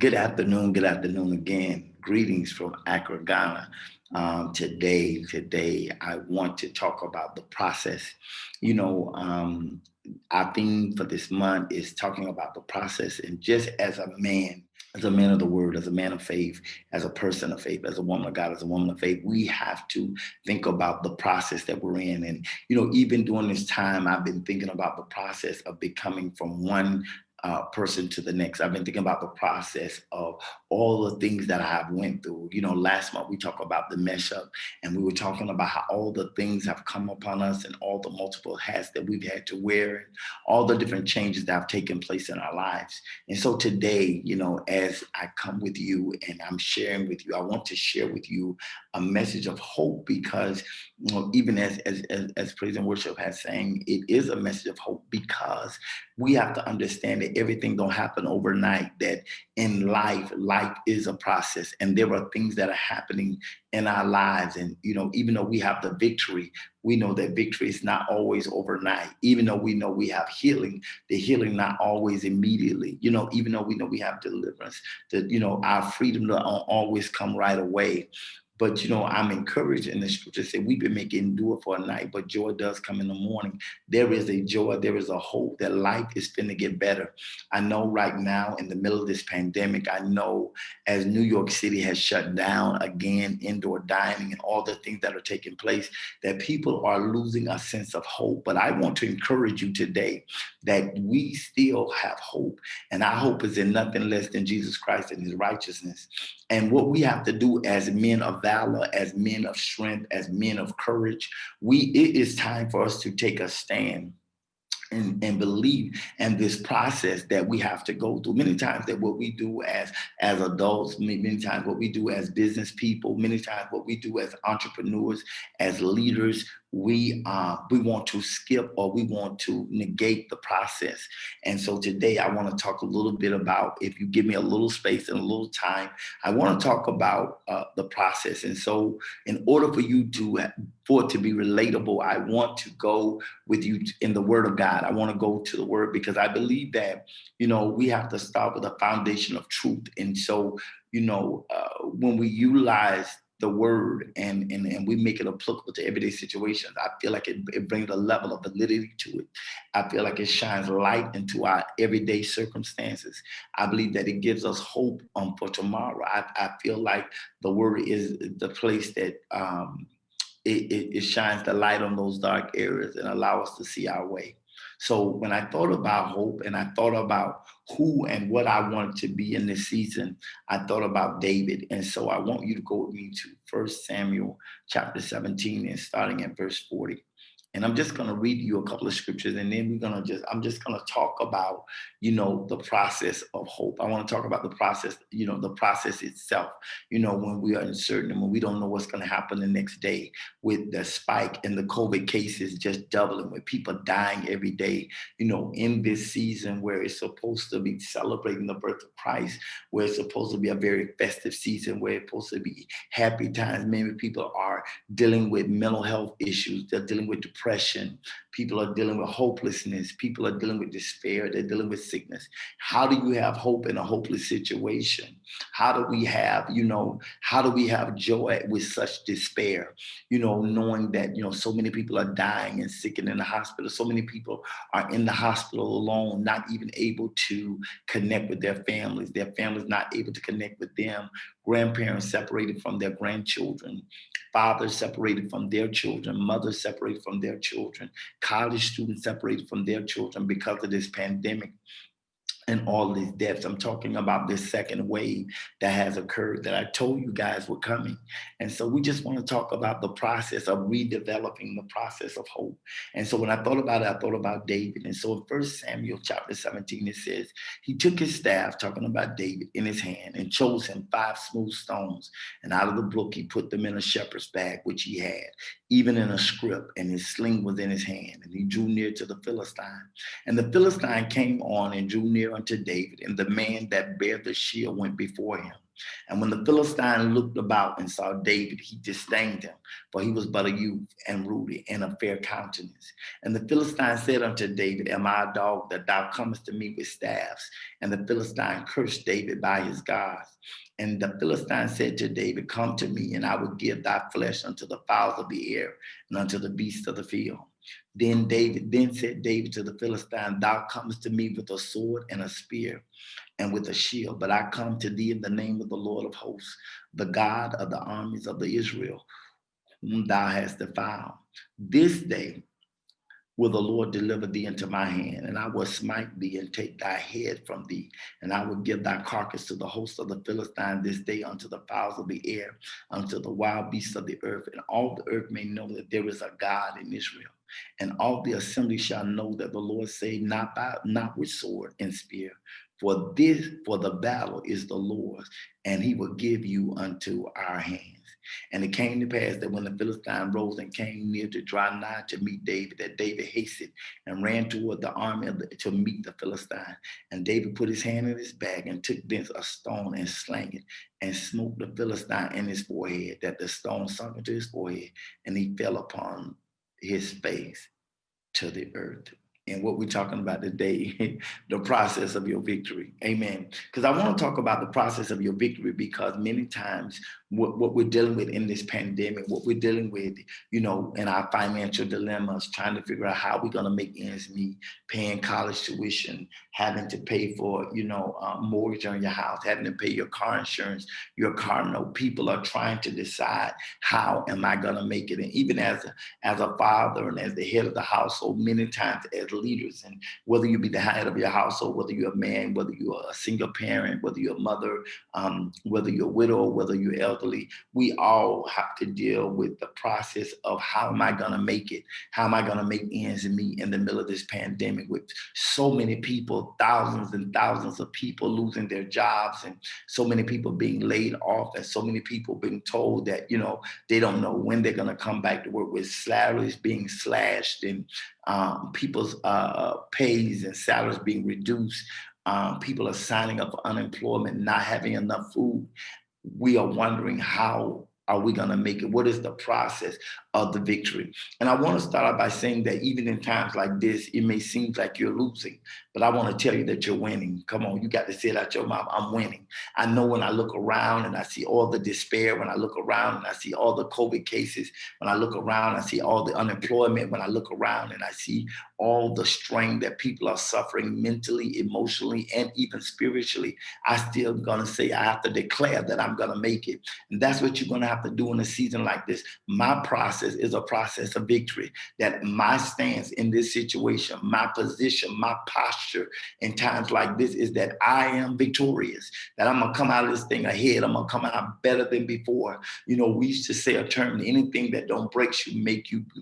Good afternoon again. Greetings from Accra, Ghana. Today, I want to talk about the process. You know, our theme for this month is talking about the process, and just as a man of the word, as a man of faith, as a person of faith, as a woman of God, as a woman of faith, we have to think about the process that we're in. And, even during this time, I've been thinking about the process of becoming from one person to the next. I've been thinking about the process of all the things that I have went through. Last month we talked about the mesh up, and we were talking about how all the things have come upon us and all the multiple hats that we've had to wear, and all the different changes that have taken place in our lives. And so today, as I come with you and I'm sharing with you, I want to share with you a message of hope because, even as praise and worship has saying, it is a message of hope because we have to understand that everything don't happen overnight. That in life is a process, and there are things that are happening in our lives. And even though we have the victory, we know that victory is not always overnight. Even though we know we have healing, the healing not always immediately. Even though we know we have deliverance, that our freedom don't always come right away. But I'm encouraged in the scripture say we've been making endure for a night, but joy does come in the morning. There is a joy, there is a hope that life is finna get better. I know right now in the middle of this pandemic, I know as New York City has shut down again, indoor dining and all the things that are taking place, that people are losing a sense of hope. But I want to encourage you today that we still have hope. And our hope is in nothing less than Jesus Christ and his righteousness. And what we have to do as men of valor, as men of strength, as men of courage, it is time for us to take a stand and believe in this process that we have to go through. Many times that what we do as adults, many times what we do as business people, many times what we do as entrepreneurs, as leaders, we want to skip or we want to negate the process. And so today I want to talk a little bit about, if you give me a little space and a little time, I want to talk about the process. And so in order for it to be relatable, I want to go with you in the word of God. I want to go to the word because I believe that, we have to start with a foundation of truth. And so, when we utilize the word and we make it applicable to everyday situations, I feel like it brings a level of validity to it. I feel like it shines light into our everyday circumstances. I believe that it gives us hope for tomorrow. I feel like the word is the place that it shines the light on those dark areas and allow us to see our way. So when I thought about hope and I thought about who and what I wanted to be in this season, I thought about David. And so I want you to go with me to 1 Samuel chapter 17 and starting at verse 40. And I'm just going to read you a couple of scriptures, and then I'm just going to talk about, the process of hope. I want to talk about the process, the process itself, when we are uncertain and when we don't know what's going to happen the next day, with the spike in the COVID cases just doubling, with people dying every day, in this season where it's supposed to be celebrating the birth of Christ, where it's supposed to be a very festive season, where it's supposed to be happy times. Many people are dealing with mental health issues. They're dealing with depression. People are dealing with hopelessness. People are dealing with despair. They're dealing with sickness. How do you have hope in a hopeless situation? How do we have joy with such despair? Knowing that, so many people are dying and sick and in the hospital. So many people are in the hospital alone, not even able to connect with their families not able to connect with them, grandparents separated from their grandchildren, fathers separated from their children, mothers separated from their children, college students separated from their children because of this pandemic and all these deaths. I'm talking about this second wave that has occurred that I told you guys were coming. And so we just want to talk about the process of redeveloping the process of hope. And so when I thought about it, I thought about David. And so in 1 Samuel chapter 17, it says, he took his staff, talking about David, in his hand and chose him 5 smooth stones. And out of the brook, he put them in a shepherd's bag, which he had, even in a scrip, and his sling was in his hand. And he drew near to the Philistine. And the Philistine came on and drew near unto David, and the man that bare the shield went before him. And when the Philistine looked about and saw David, he disdained him, for he was but a youth and ruddy and of fair countenance. And the Philistine said unto David, Am I a dog that thou comest to me with staffs? And the Philistine cursed David by his gods. And the Philistine said to David, Come to me, and I will give thy flesh unto the fowls of the air and unto the beasts of the field. Then said David to the Philistine, Thou comest to me with a sword and a spear and with a shield, but I come to thee in the name of the Lord of hosts, the God of the armies of the Israel, whom thou hast defiled. This day will the Lord deliver thee into my hand, and I will smite thee and take thy head from thee, and I will give thy carcass to the host of the Philistines this day unto the fowls of the air, unto the wild beasts of the earth, and all the earth may know that there is a God in Israel. And all the assembly shall know that the Lord saved not with sword and spear, for the battle is the Lord's, and he will give you unto our hands. And it came to pass that when the Philistine rose and came near to draw nigh to meet David, that David hasted and ran toward the army to meet the Philistine. And David put his hand in his bag and took thence a stone and slang it and smote the Philistine in his forehead, that the stone sunk into his forehead, and he fell upon his face to the earth. And what we're talking about today, the process of your victory. Amen. Because I want to talk about the process of your victory, because many times what we're dealing with in this pandemic, what we're dealing with, in our financial dilemmas, trying to figure out how we're going to make ends meet, paying college tuition, having to pay for, mortgage on your house, having to pay your car insurance, your car note. People are trying to decide, how am I going to make it? And even as a father and as the head of the household, many times as leaders, and whether you be the head of your household, whether you're a man, whether you're a single parent, whether you're a mother, whether you're a widow, whether you're elderly, we all have to deal with the process of, how am I going to make it? How am I going to make ends meet in the middle of this pandemic, with so many people, thousands and thousands of people losing their jobs, and so many people being laid off, and so many people being told that, they don't know when they're going to come back to work, with salaries being slashed, and people's pays and salaries being reduced. People are signing up for unemployment, not having enough food. We are wondering, how are we going to make it? What is the process of the victory? And I want to start out by saying that even in times like this, it may seem like you're losing, but I want to tell you that you're winning. Come on, you got to say it out your mouth. I'm winning. I know when I look around and I see all the despair, when I look around and I see all the COVID cases, when I look around, I see all the unemployment, when I look around and I see all the strain that people are suffering mentally, emotionally, and even spiritually, I still gonna say, I have to declare that I'm gonna make it. And that's what you're gonna have to do in a season like this. My process is a process of victory, that my stance in this situation, my position, my posture in times like this is that I am victorious, that I'm gonna come out of this thing ahead. I'm gonna come out better than before. We used to say a term, anything that don't break you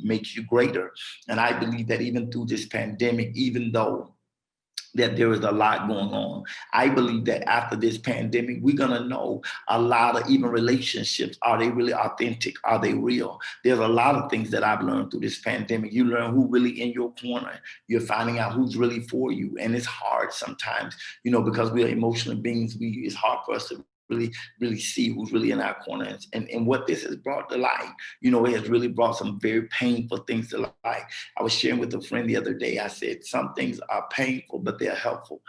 makes you greater. And I believe that even through this pandemic, even though that there is a lot going on, I believe that after this pandemic, we're going to know a lot of even relationships. Are they really authentic? Are they real? There's a lot of things that I've learned through this pandemic. You learn who really in your corner. You're finding out who's really for you. And it's hard sometimes, because we are emotional beings. It's hard for us to really see who's really in our corner. And what this has brought to light, it has really brought some very painful things to light. I was sharing with a friend the other day. I said, some things are painful, but they're helpful.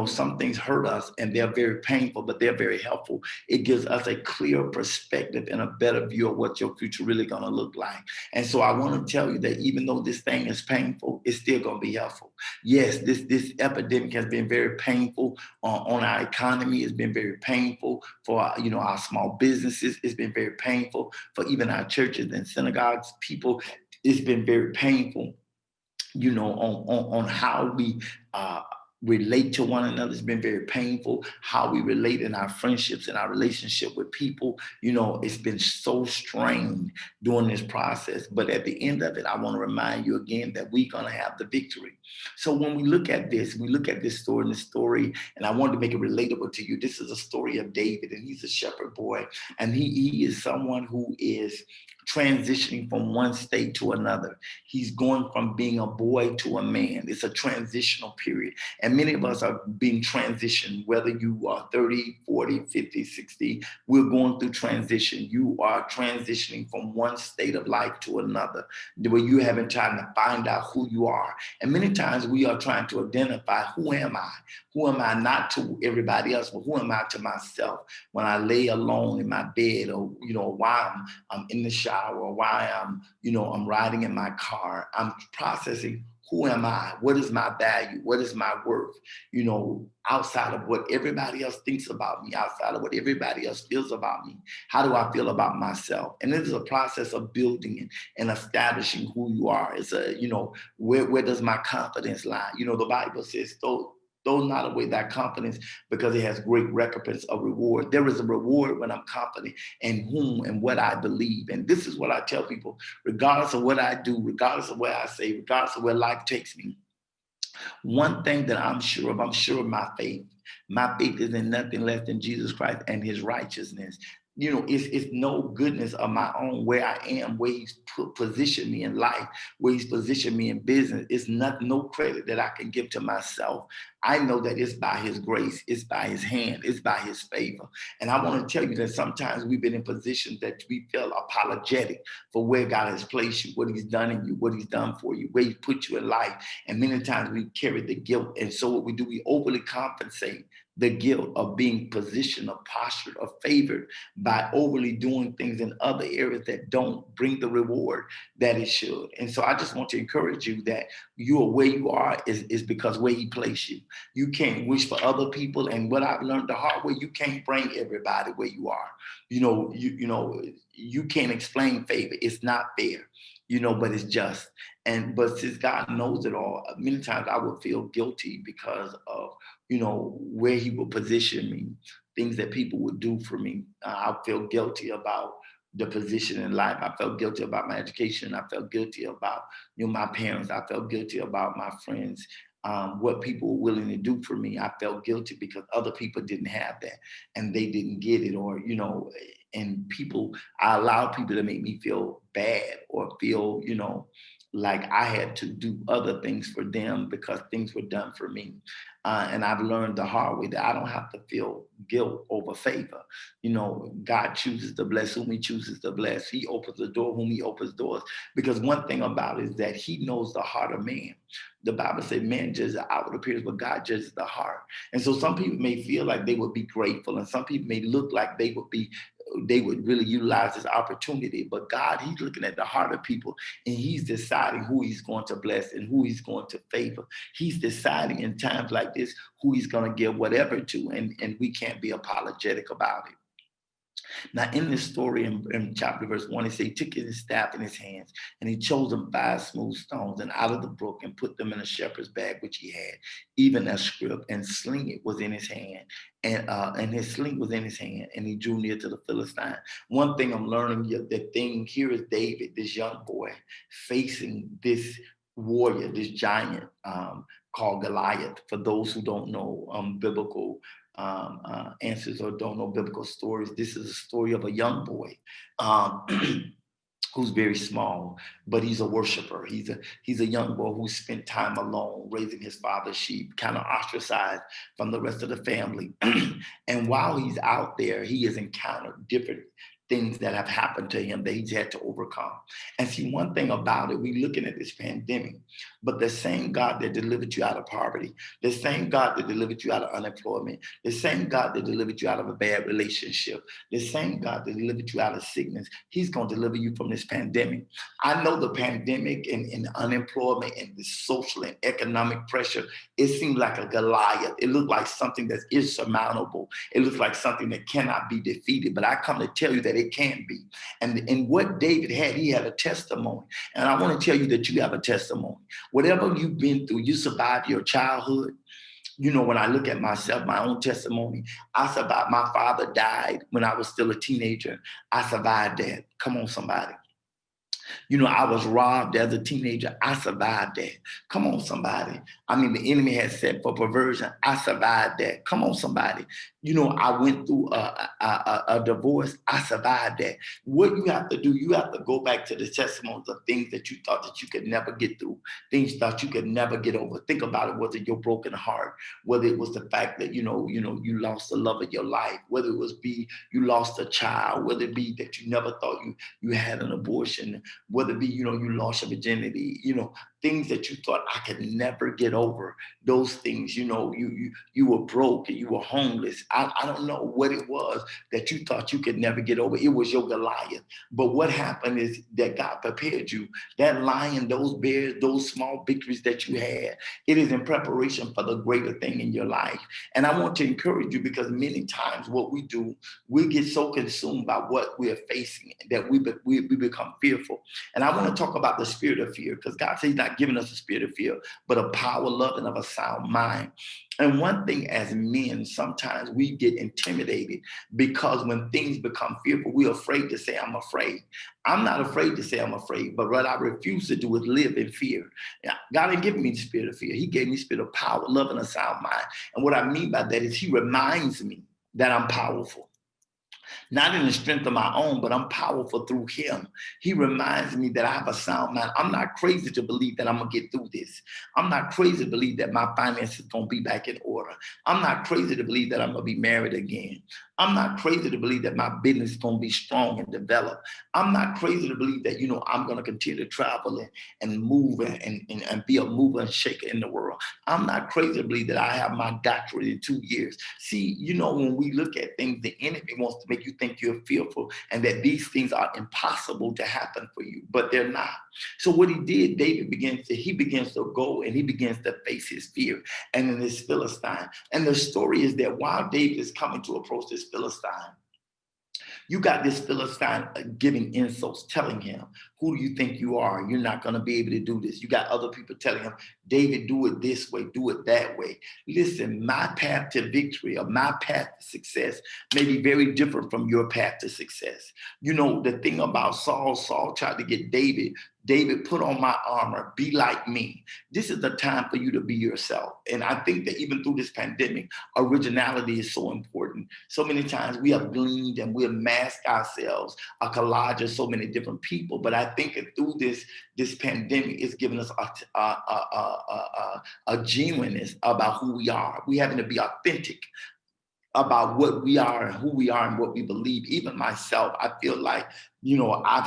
Some things hurt us and they're very painful, but they're very helpful. It gives us a clear perspective and a better view of what your future really going to look like. And so I want to tell you that even though this thing is painful, it's still going to be helpful. Yes, this epidemic has been very painful on our economy. It's been very painful for our small businesses. It's been very painful for even our churches and synagogues people. It's been very painful, on how we relate to one another. It's been very painful how we relate in our friendships and our relationship with people. It's been so strained during this process. But at the end of it, I want to remind you again that we're going to have the victory. So when we look at this story, and I wanted to make it relatable to you. This is a story of David, and he's a shepherd boy, and he is someone who is transitioning from one state to another. He's going from being a boy to a man. It's a transitional period. And And many of us are being transitioned, whether you are 30, 40, 50, 60, we're going through transition. You are transitioning from one state of life to another, where you haven't time to find out who you are. And many times we are trying to identify, who am I? Who am I not to everybody else, but who am I to myself? When I lay alone in my bed, or, while I'm in the shower, or while I'm riding in my car, I'm processing, who am I? What is my value? What is my worth? Outside of what everybody else thinks about me, outside of what everybody else feels about me, how do I feel about myself? And this is a process of building and establishing who you are. It's where does my confidence lie? The Bible says, throw not away that confidence, because it has great recompense of reward. There is a reward when I'm confident in whom and what I believe. And this is what I tell people, regardless of what I do, regardless of what I say, regardless of where life takes me. One thing that I'm sure of my faith. My faith is in nothing less than Jesus Christ and his righteousness. It's no goodness of my own where I am, where he's positioned me in life, where he's positioned me in business. It's no credit that I can give to myself. I know that it's by his grace, it's by his hand, it's by his favor. And I want to tell you that sometimes we've been in positions that we feel apologetic for where God has placed you, what he's done in you, what he's done for you, where he put you in life. And many times we carry the guilt. And so what we do, we overly compensate the guilt of being positioned or postured or favored by overly doing things in other areas that don't bring the reward that it should. And so I just want to encourage you that you are where you are is because where he placed you. You can't wish for other people. And what I've learned the hard way, you can't bring everybody where you are. You can't explain favor. It's not fair, but it's just. But since God knows it all, many times I would feel guilty because of, where he would position me, things that people would do for me. I feel guilty about the position in life. I felt guilty about my education. I felt guilty about, my parents. I felt guilty about my friends, what people were willing to do for me. I felt guilty because other people didn't have that and they didn't get it, or, and I allowed people to make me feel bad or feel, like I had to do other things for them because things were done for me. And I've learned the hard way that I don't have to feel guilt over favor. God chooses to bless whom he chooses to bless. He opens the door whom he opens doors. Because one thing about it is that he knows the heart of man. The Bible says man judges the outward appearance, but God judges the heart. And so some people may feel like they would be grateful, and some people may look like they would really utilize this opportunity. But God, he's looking at the heart of people, and he's deciding who he's going to bless and who he's going to favor. He's deciding in times like this who he's going to give whatever to, and we can't be apologetic about it. Now, in this story, in chapter verse 1, he said he took his staff in his hands, and he chose them 5 smooth stones and out of the brook and put them in a shepherd's bag, which he had, even a scrip, and sling it was in his hand. And his sling was in his hand, and he drew near to the Philistine. One thing I'm learning, the thing here is David, this young boy, facing this warrior, this giant called Goliath. For those who don't know biblical answers or don't know biblical stories, this is a story of a young boy who's very small, but he's a worshiper. He's a young boy who spent time alone raising his father's sheep, kind of ostracized from the rest of the family. And while he's out there, he has encountered different things that have happened to him that he's had to overcome. And see, one thing about it, we're looking at this pandemic, but the same God that delivered you out of poverty, the same God that delivered you out of unemployment, the same God that delivered you out of a bad relationship, the same God that delivered you out of sickness, he's going to deliver you from this pandemic. I know the pandemic and unemployment and the social and economic pressure, it seems like a Goliath. It looked like something that is insurmountable. It looks like something that cannot be defeated, but I come to tell you that it can be. And what David had, he had a testimony. And I want to tell you that you have a testimony. Whatever you've been through, you survived your childhood. When I look at myself, my own testimony, I survived. My father died when I was still a teenager. I survived that. Come on, somebody. I was robbed as a teenager. I survived that. Come on, somebody. I mean, the enemy had set for perversion. I survived that. Come on, somebody. I went through a divorce. I survived that. What you have to do, you have to go back to the testimonies of things that you thought that you could never get through, things you thought you could never get over. Think about it, whether your broken heart, whether it was the fact that, you lost the love of your life, whether it was you lost a child, whether it be that you never thought you had an abortion, whether it be, you lost your virginity, things that you thought I could never get over. Those things, you were broke and you were homeless. I don't know what it was that you thought you could never get over. It was your Goliath. But what happened is that God prepared you. That lion, those bears, those small victories that you had, it is in preparation for the greater thing in your life. And I want to encourage you, because many times what we do, we get so consumed by what we're facing that we become fearful. And I want to talk about the spirit of fear, because God says He's not giving us a spirit of fear, but a power, love, and of a sound mind. And one thing, as men, sometimes we get intimidated because when things become fearful, we're afraid to say, I'm afraid. I'm not afraid to say I'm afraid, but what I refuse to do is live in fear. God didn't give me the spirit of fear. He gave me the spirit of power, love, and a sound mind. And what I mean by that is He reminds me that I'm powerful. Not in the strength of my own, but I'm powerful through Him. He reminds me that I have a sound mind. I'm not crazy to believe that I'm going to get through this. I'm not crazy to believe that my finances are going to be back in order. I'm not crazy to believe that I'm going to be married again. I'm not crazy to believe that my business is going to be strong and developed. I'm not crazy to believe that, I'm going to continue to travel and move and be a mover and shaker in the world. I'm not crazy to believe that I have my doctorate in 2 years. See, when we look at things, the enemy wants to make you think you're fearful and that these things are impossible to happen for you, but they're not. So what he did, David begins to go and he begins to face his fear and then this Philistine. And the story is that while David is coming to approach this Philistine, you got this Philistine giving insults, telling him, who do you think you are? You're not going to be able to do this. You got other people telling him, David, do it this way, do it that way. Listen, my path to victory or my path to success may be very different from your path to success. The thing about Saul tried to get David, put on my armor, be like me. This is the time for you to be yourself. And I think that even through this pandemic, originality is so important. So many times we have gleaned and we have masked ourselves, a collage of so many different people. But I think that through this pandemic, it's given us a genuineness about who we are. We having to be authentic about what we are and who we are and what we believe. Even myself, I feel like, I've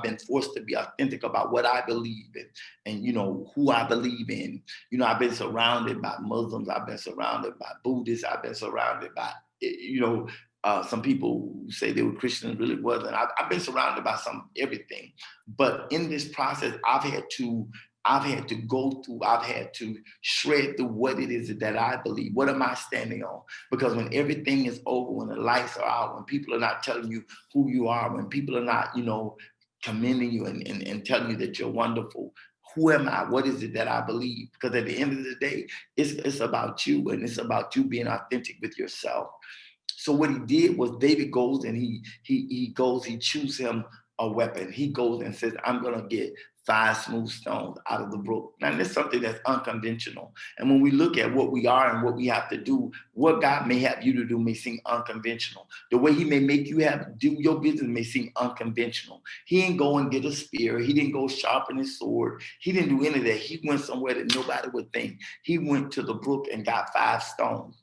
been forced to be authentic about what I believe in and, who I believe in. I've been surrounded by Muslims. I've been surrounded by Buddhists. I've been surrounded by, some people who say they were Christians, really wasn't. I've been surrounded by everything. But in this process, I've had to shred through what it is that I believe. What am I standing on? Because when everything is over, when the lights are out, when people are not telling you who you are, when people are not, commending you and telling you that you're wonderful, who am I? What is it that I believe? Because at the end of the day, it's about you, and it's about you being authentic with yourself. So what he did was David goes and he chooses him a weapon. He goes and says, I'm going to get 5 smooth stones out of the brook. Now, that's something that's unconventional. And when we look at what we are and what we have to do, what God may have you to do may seem unconventional. The way He may make you do your business may seem unconventional. He didn't go and get a spear. He didn't go sharpen his sword. He didn't do any of that. He went somewhere that nobody would think. He went to the brook and got 5 stones.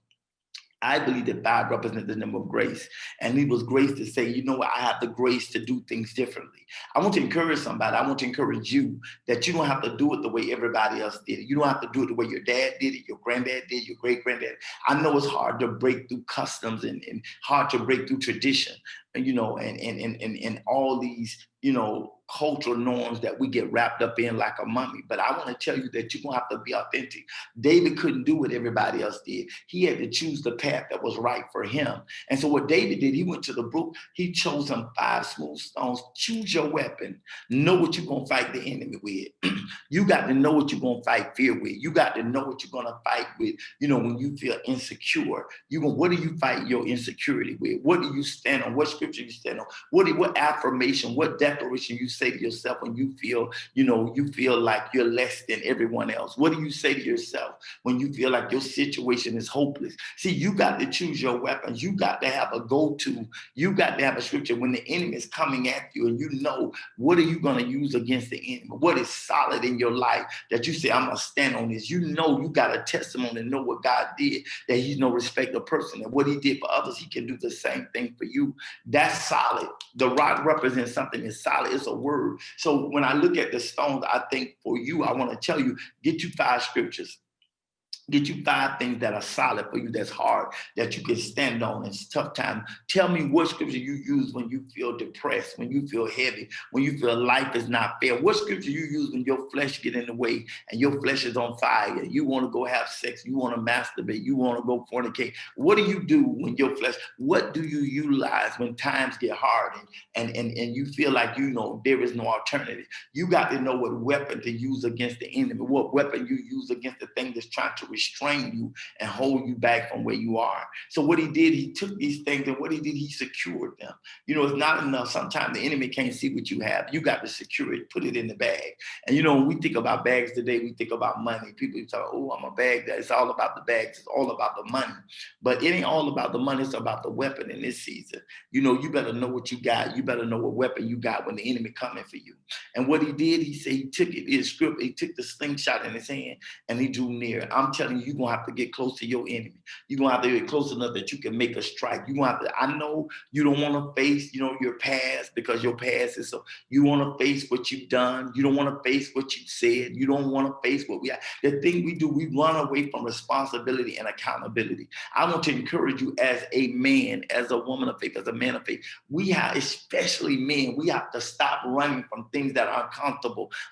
I believe that 5 represents the number of grace. And it was grace to say, you know what, I have the grace to do things differently. I want to encourage somebody. I want to encourage you that you don't have to do it the way everybody else did it. You don't have to do it the way your dad did it, your granddad did, your great-granddad. I know it's hard to break through customs and hard to break through tradition, and all these, cultural norms that we get wrapped up in like a mummy. But I want to tell you that you're going to have to be authentic. David couldn't do what everybody else did. He had to choose the path that was right for him. And so what David did, he went to the brook. He chose him 5 smooth stones. Choose your weapon. Know what you're going to fight the enemy with. You got to know what you're going to fight fear with. You got to know what you're going to fight with. When you feel insecure, what do you fight your insecurity with? What do you stand on? What scripture you stand on? What affirmation, what declaration you say to yourself when you feel, you feel like you're less than everyone else? What do you say to yourself when you feel like your situation is hopeless? See, you got to choose your weapons. You got to have a go-to. You got to have a scripture when the enemy is coming at you, and you know, what are you going to use against the enemy? What is solid in your life that you say, I'm going to stand on this? You know, you got a testimony and know what God did, that he's no respecter of person, and what he did for others, he can do the same thing for you. That's solid. The rock represents something that's solid. It's a word. So when I look at the stones, I think for you, I want to tell you, get you 5 scriptures. Get you 5 things that are solid for you, that's hard, that you can stand on in tough time. Tell me what scripture you use when you feel depressed, when you feel heavy, when you feel life is not fair. What scripture you use when your flesh get in the way and your flesh is on fire? You want to go have sex. You want to masturbate. You want to go fornicate. What do you do when your flesh, what do you utilize when times get hard and you feel like, there is no alternative? You got to know what weapon to use against the enemy, what weapon you use against the thing that's trying to restrain you and hold you back from where you are. So what he did, he took these things, and what he did, he secured them. It's not enough. Sometimes the enemy can't see what you have. You got to secure it, put it in the bag. And when we think about bags today, we think about money. People talk, oh, I'm a bag. It's all about the bags. It's all about the money. But it ain't all about the money. It's about the weapon in this season. You better know what you got. You better know what weapon you got when the enemy coming for you. And what he did, he said he took it, his script, he took the slingshot in his hand and he drew near. I'm telling you, you're going to have to get close to your enemy. You're going to have to get close enough that you can make a strike. You're going to have to, I know you don't want to face, your past, because your past is so, you want to face what you've done. You don't want to face what you said. You don't want to face what we have. The thing we do, we run away from responsibility and accountability. I want to encourage you as a man, as a woman of faith, as a man of faith, we have, especially men, we have to stop running from things that are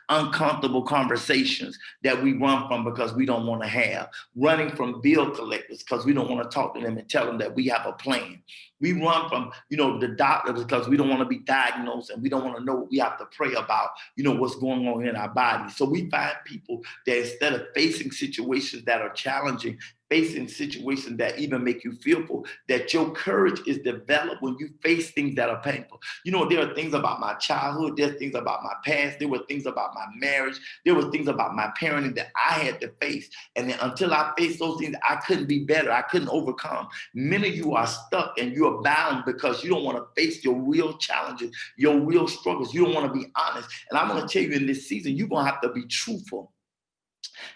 uncomfortable conversations that we run from because we don't want to have. Running from bill collectors because we don't want to talk to them and tell them that we have a plan. We run from, the doctor because we don't want to be diagnosed and we don't want to know what we have to pray about, what's going on in our body. So we find people that instead of facing situations that are challenging, facing situations that even make you fearful, that your courage is developed when you face things that are painful. There are things about my childhood. There's things about my past. There were things about my marriage. There were things about my parenting that I had to face. And then until I faced those things, I couldn't be better. I couldn't overcome. Many of you are stuck and you're bound because you don't want to face your real challenges, your real struggles. You don't want to be honest. And I'm going to tell you, in this season, you're going to have to be truthful.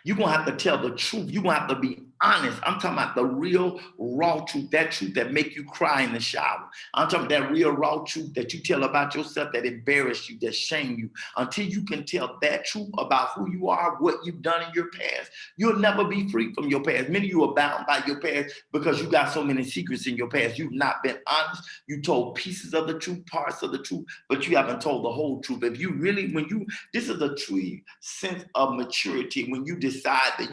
You're going to have to tell the truth. You're going to have to be honest. I'm talking about the real, raw truth, that truth that make you cry in the shower. I'm talking about that real, raw truth that you tell about yourself that embarrass you, that shame you. Until you can tell that truth about who you are, what you've done in your past, you'll never be free from your past. Many of you are bound by your past because you got so many secrets in your past. You've not been honest. You told pieces of the truth, parts of the truth, but you haven't told the whole truth. If you really, this is a true sense of maturity when you decide that,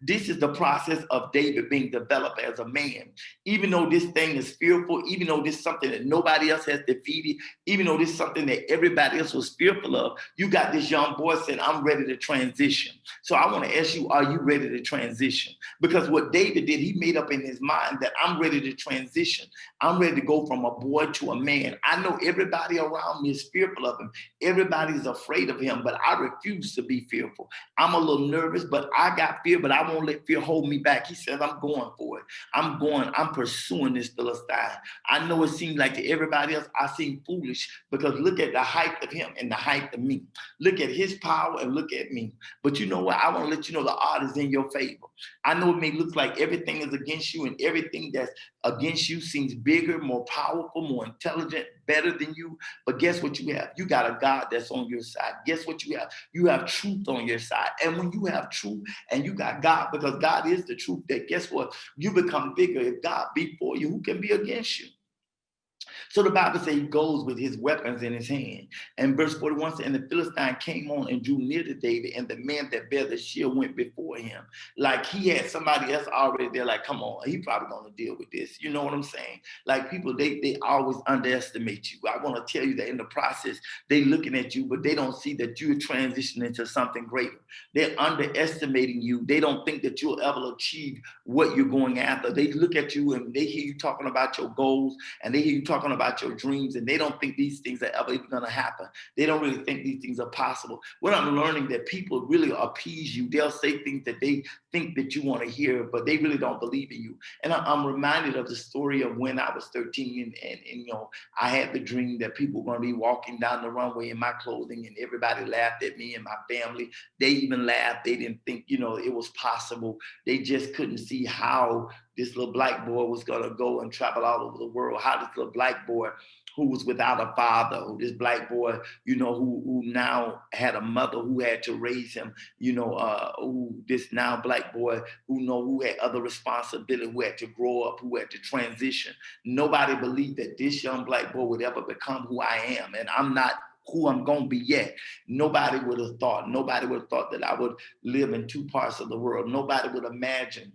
this is the process of David being developed as a man. Even though this thing is fearful, even though this is something that nobody else has defeated, even though this is something that everybody else was fearful of, you got this young boy saying, I'm ready to transition. So I want to ask you, are you ready to transition? Because what David did, he made up in his mind that I'm ready to transition. I'm ready to go from a boy to a man. I know everybody around me is fearful of him. Everybody's afraid of him, but I refuse to be fearful. I'm a little nervous, but I got fear, but I won't let fear hold me back. He says, I'm going for it. I'm pursuing this Philistine. I know it seems like to everybody else, I seem foolish because look at the height of him and the height of me. Look at his power and look at me. But you know what? I want to let you know the odds is in your favor. I know it may look like everything is against you and everything that's against you seems bigger, more powerful, more intelligent, better than you. But guess what you have? You got a God that's on your side. Guess what you have? You have truth on your side. And when you have truth and you got God, because God is the truth, that guess what? You become bigger. If God be for you, who can be against you? So the Bible says he goes with his weapons in his hand. And verse 41 says, and the Philistine came on and drew near to David, and the man that bare the shield went before him. Like he had somebody else already there, like, come on, he probably going to deal with this. You know what I'm saying? Like people, they always underestimate you. I want to tell you that in the process, they looking at you, but they don't see that you're transitioning to something greater. They're underestimating you. They don't think that you'll ever achieve what you're going after. They look at you and they hear you talking about your goals, and they hear you talking talking about your dreams and they don't think these things are ever even going to happen. They don't really think these things are possible. What I'm learning that people really appease you. They'll say things that they think that you want to hear, but they really don't believe in you. And I'm reminded of the story of when I was 13 and I had the dream that people were going to be walking down the runway in my clothing and everybody laughed at me and my family. They even laughed. They didn't think, it was possible. They just couldn't see how this little black boy was going to go and travel all over the world, how this little black boy who was without a father, who this black boy, who now had a mother who had to raise him, who this now black boy who had other responsibility, who had to grow up, who had to transition. Nobody believed that this young black boy would ever become who I am. And I'm not who I'm going to be yet. Nobody would have thought that I would live in two parts of the world. Nobody would imagine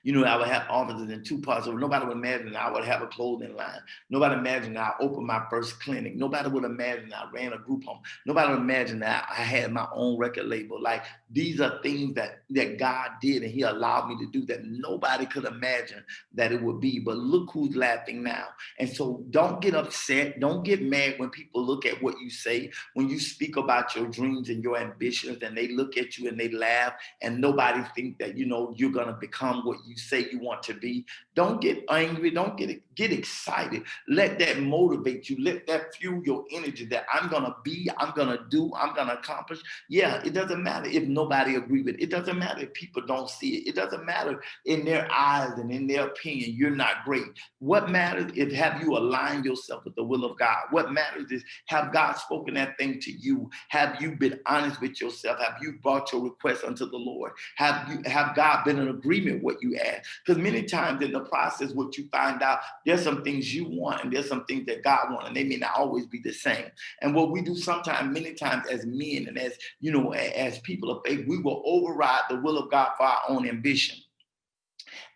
I would have offices in two parts. So nobody would imagine I would have a clothing line. Nobody imagined I opened my first clinic. Nobody would imagine I ran a group home. Nobody would imagine that I had my own record label. Like, these are things that God did and he allowed me to do that nobody could imagine that it would be. But look who's laughing now. And so don't get upset. Don't get mad when people look at what you say, when you speak about your dreams and your ambitions and they look at you and they laugh and nobody think that, you're going to become what you say you want to be. Don't get angry. Don't get excited. Let that motivate you. Let that fuel your energy that I'm going to be, I'm going to do, I'm going to accomplish. Yeah, it doesn't matter if nobody agrees with it. It doesn't matter if people don't see it. It doesn't matter in their eyes and in their opinion, you're not great. What matters is have you aligned yourself with the will of God. What matters is have God spoken that thing to you? Have you been honest with yourself? Have you brought your request unto the Lord? Have God been in agreement with what you ask? Because many times in the process, what you find out, there's some things you want and there's some things that God wants, and they may not always be the same. And what we do sometimes, many times as men and as people of faith, we will override the will of God for our own ambition.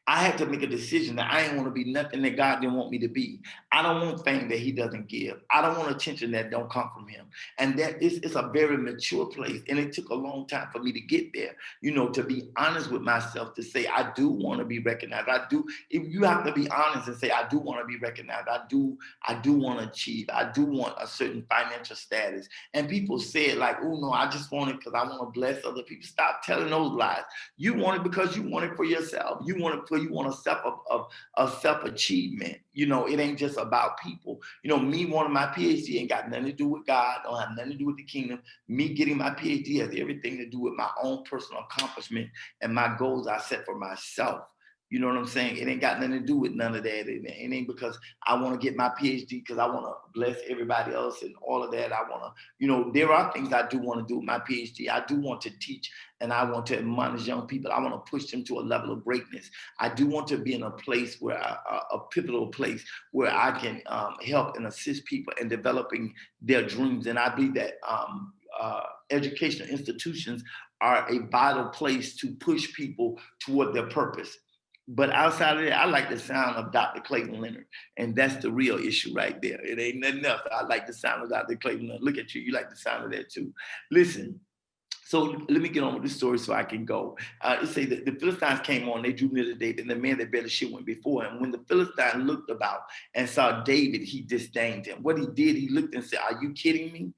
I had to make a decision that I didn't want to be nothing that God didn't want me to be. I don't want fame that he doesn't give. I don't want attention that don't come from him. And that it's a very mature place. And it took a long time for me to get there, to be honest with myself, to say, I do want to be recognized. If you have to be honest and say, I do want to be recognized. I do want to achieve. I do want a certain financial status. And people say it like, oh no, I just want it because I want to bless other people. Stop telling those lies. You want it because you want it for yourself. You want it you want a self-achievement. It ain't just about people. Me wanting my PhD ain't got nothing to do with God, don't have nothing to do with the kingdom. Me getting my PhD has everything to do with my own personal accomplishment and my goals I set for myself. You know what I'm saying? It ain't got nothing to do with none of that. It ain't because I want to get my PhD because I want to bless everybody else and all of that. I want to, there are things I do want to do with my PhD. I do want to teach and I want to admonish young people. I want to push them to a level of greatness. I do want to be in a place where a pivotal place where I can help and assist people in developing their dreams. And I believe that educational institutions are a vital place to push people toward their purpose. But outside of that, I like the sound of Dr. Clavon Leonard. And that's the real issue right there. It ain't nothing else. I like the sound of Dr. Clavon Leonard. Look at you. You like the sound of that too. Listen. So let me get on with this story so I can go. It say that the Philistines came on, they drew near to David, and the man that bear the shield went before him. When the Philistine looked about and saw David, he disdained him. What he did, he looked and said, are you kidding me?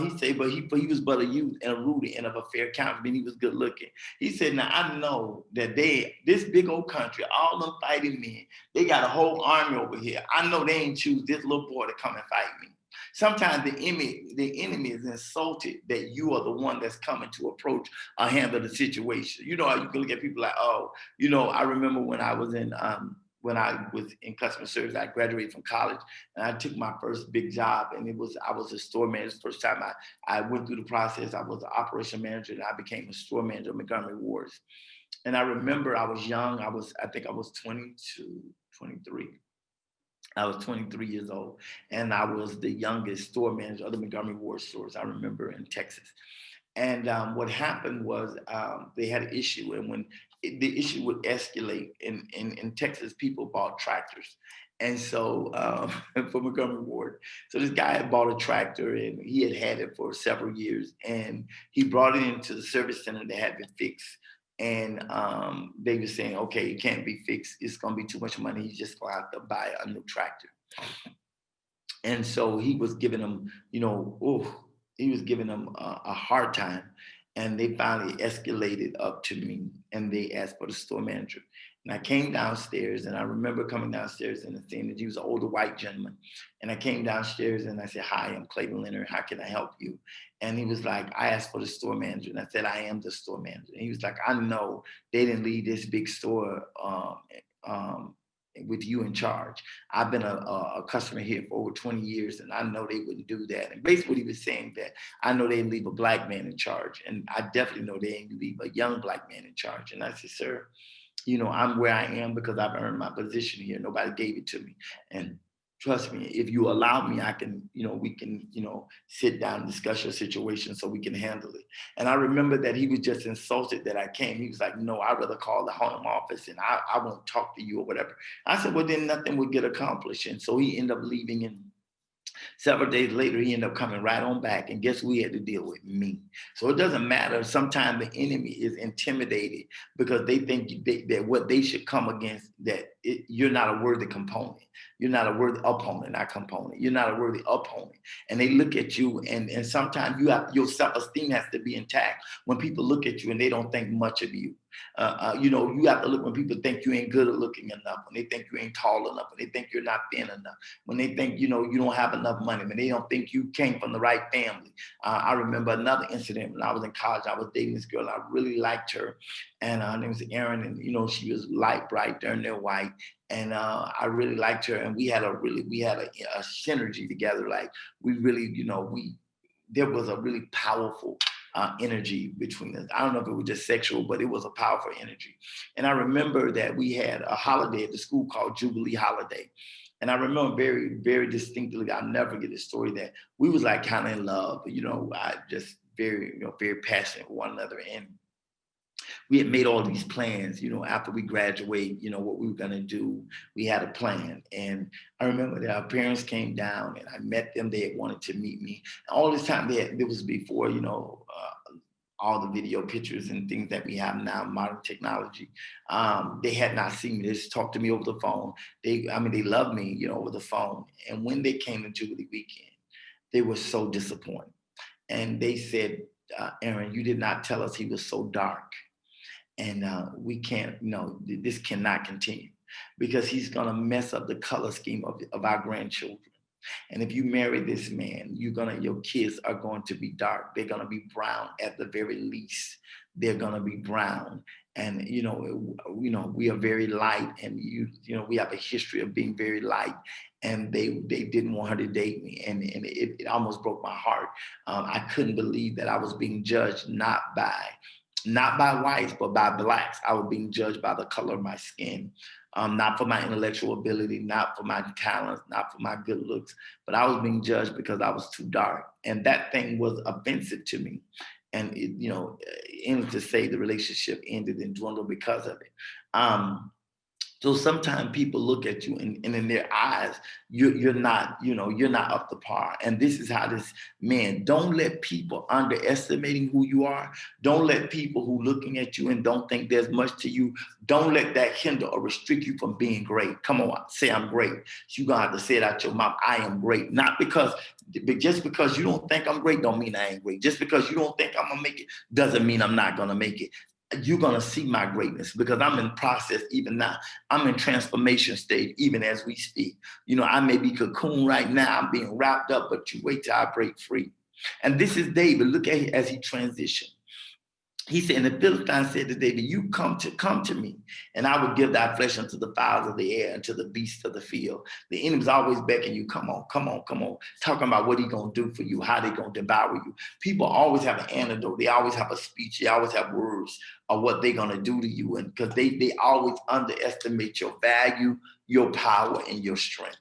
He said, but he was but a youth and a ruddy and of a fair countenance, he was good looking. He said, now I know that this big old country, all them fighting men, they got a whole army over here. I know they ain't choose this little boy to come and fight me. Sometimes the enemy is insulted that you are the one that's coming to approach or handle the situation. You can look at people like, oh, I remember when I was in customer service, I graduated from college and I took my first big job, and I was a store manager. First time I went through the process, I was an operation manager and I became a store manager at Montgomery Wards. And I remember I was young. I think I was 22, 23. I was 23 years old, and I was the youngest store manager of the Montgomery Ward stores, I remember, in Texas. And what happened was they had an issue, and when the issue would escalate in Texas, people bought tractors. And so for Montgomery Ward, so this guy had bought a tractor, and he had it for several years, and he brought it into the service center to have it fixed. And they were saying, okay, it can't be fixed. It's going to be too much money. He's just going to have to buy a new tractor. And so he was giving them, he was giving them a hard time. And they finally escalated up to me and they asked for the store manager. And I came downstairs and I remember coming downstairs and seeing that he was an older white gentleman. And I came downstairs and I said, hi, I'm Clavon Leonard. How can I help you? And he was like, I asked for the store manager. And I said, I am the store manager. And he was like, I know they didn't leave this big store with you in charge. I've been a customer here for over 20 years and I know they wouldn't do that. And basically what he was saying that I know they didn't leave a black man in charge and I definitely know they didn't leave a young black man in charge. And I said, sir, I'm where I am because I've earned my position here. Nobody gave it to me. And trust me, if you allow me, I can, we can, sit down and discuss your situation so we can handle it. And I remember that he was just insulted that I came. He was like, no, I'd rather call the home office and I won't talk to you or whatever. I said, well, then nothing would get accomplished. And so he ended up leaving and several days later, he ended up coming right on back. And guess who he had to deal with? Me. So it doesn't matter. Sometimes the enemy is intimidated because they think that what they should come against, you're not a worthy component. You're not a worthy opponent, not component. You're not a worthy opponent. And they look at you and sometimes your self-esteem has to be intact when people look at you and they don't think much of you. You have to look when people think you ain't good at looking enough, when they think you ain't tall enough, when they think you're not thin enough, when they think, you don't have enough money, when they don't think you came from the right family. I remember another incident when I was in college. I was dating this girl. I really liked her. And her name was Erin. And, she was light, bright, darn near white. And I really liked her. And we had a synergy together. Like we really, there was a really powerful energy between us. I don't know if it was just sexual, but it was a powerful energy. And I remember that we had a holiday at the school called Jubilee Holiday. And I remember very, very distinctly, I'll never forget the story that we was like kind of in love, I just very, very passionate with one another. And we had made all these plans, after we graduate, what we were going to do. We had a plan. And I remember that our parents came down and I met them. They had wanted to meet me. All this time, there was before, all the video pictures and things that we have now, modern technology. They had not seen me. They just talked to me over the phone. They loved me, over the phone. And when they came to Jubilee weekend, they were so disappointed. And they said, Aaron, you did not tell us he was so dark. And we can't, this cannot continue because he's going to mess up the color scheme of our grandchildren. And if you marry this man, your kids are going to be dark. They're going to be brown at the very least. They're going to be brown. And, we are very light and, we have a history of being very light. And they didn't want her to date me. And it almost broke my heart. I couldn't believe that I was being judged not by whites, but by blacks. I was being judged by the color of my skin, not for my intellectual ability, not for my talents, not for my good looks, but I was being judged because I was too dark. And that thing was offensive to me. And, ended to say the relationship ended and dwindled because of it. So sometimes people look at you and in their eyes, you're not up to par. And this is how this man, don't let people underestimating who you are. Don't let people who looking at you and don't think there's much to you. Don't let that hinder or restrict you from being great. Come on, say I'm great. You're going to have to say it out your mouth. I am great. Just because you don't think I'm great don't mean I ain't great. Just because you don't think I'm going to make it doesn't mean I'm not going to make it. You're going to see my greatness because I'm in process even now. I'm in transformation stage even as we speak. I may be cocoon right now. I'm being wrapped up, but you wait till I break free. And this is David. Look at him as he transitioned. He said, and the Philistine said to David, you come to me, and I will give thy flesh unto the fowls of the air, and to the beasts of the field. The enemy's always beckoning you, come on. Talking about what he's going to do for you, how they're going to devour you. People always have an antidote. They always have a speech. They always have words of what they're going to do to you. And because they always underestimate your value, your power, and your strength.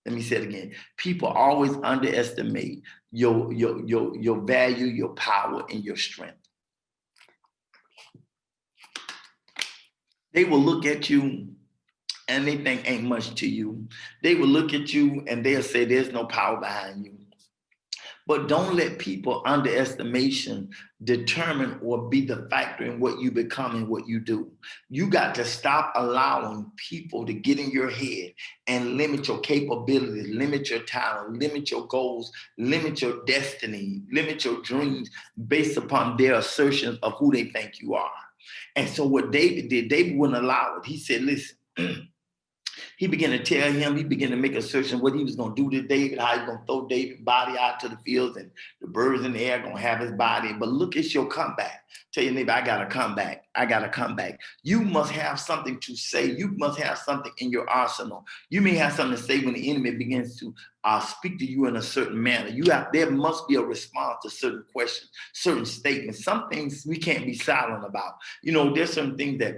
Let me say it again. People always underestimate your value, your power, and your strength. They will look at you and they think ain't much to you. They will look at you and they'll say there's no power behind you. But don't let people underestimation determine or be the factor in what you become and what you do. You got to stop allowing people to get in your head and limit your capabilities, limit your talent, limit your goals, limit your destiny, limit your dreams based upon their assertions of who they think you are. And so what David did, David wouldn't allow it. He said, listen, he began to tell him, he began to make assertions what he was going to do to David, how he was going to throw David's body out to the fields, and the birds in the air going to have his body. But look, it's your comeback. Tell your neighbor, I got to come back. I got to come back. You must have something to say. You must have something in your arsenal. You may have something to say when the enemy begins to speak to you in a certain manner. There must be a response to certain questions, certain statements. Some things we can't be silent about. There's some things that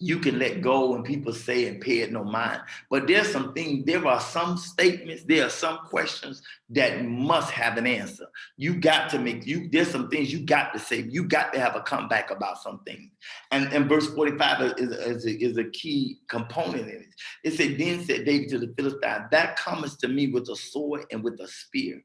you can let go when people say and pay it no mind. But there are some statements, there are some questions that must have an answer. There's some things you got to say. You got to have a comeback about some things. And verse 45 is a key component in it. It said, then said David to the Philistine, that cometh to me with a sword and with a spear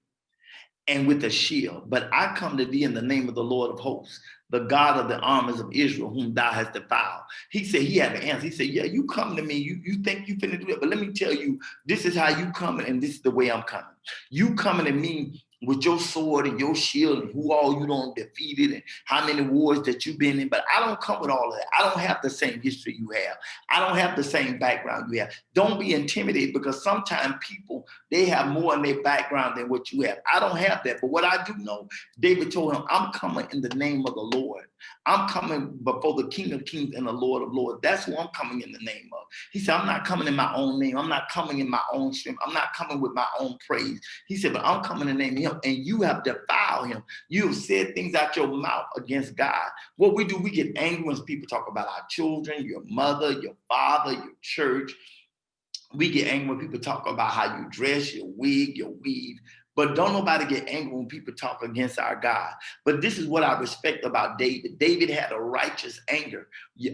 and with a shield. But I come to thee in the name of the Lord of hosts, the God of the armies of Israel, whom thou hast defiled. He said he had an answer. He said, yeah, you come to me. You think you finna do that. But let me tell you, this is how you coming, and this is the way I'm coming. You coming to me with your sword and your shield and who all you don't defeated and how many wars that you've been in. But I don't come with all of that. I don't have the same history you have. I don't have the same background you have. Don't be intimidated, because sometimes people, they have more in their background than what you have. I don't have that. But what I do know, David told him, I'm coming in the name of the Lord. I'm coming before the King of Kings and the Lord of Lords. That's who I'm coming in the name of. He said, I'm not coming in my own name. I'm not coming in my own strength. I'm not coming with my own praise. He said, but I'm coming in the name of him, and you have defiled him. You have said things out your mouth against God. What we do, we get angry when people talk about our children, your mother, your father, your church. We get angry when people talk about how you dress, your wig, your weave. But don't nobody get angry when people talk against our God. But this is what I respect about David. David had a righteous anger.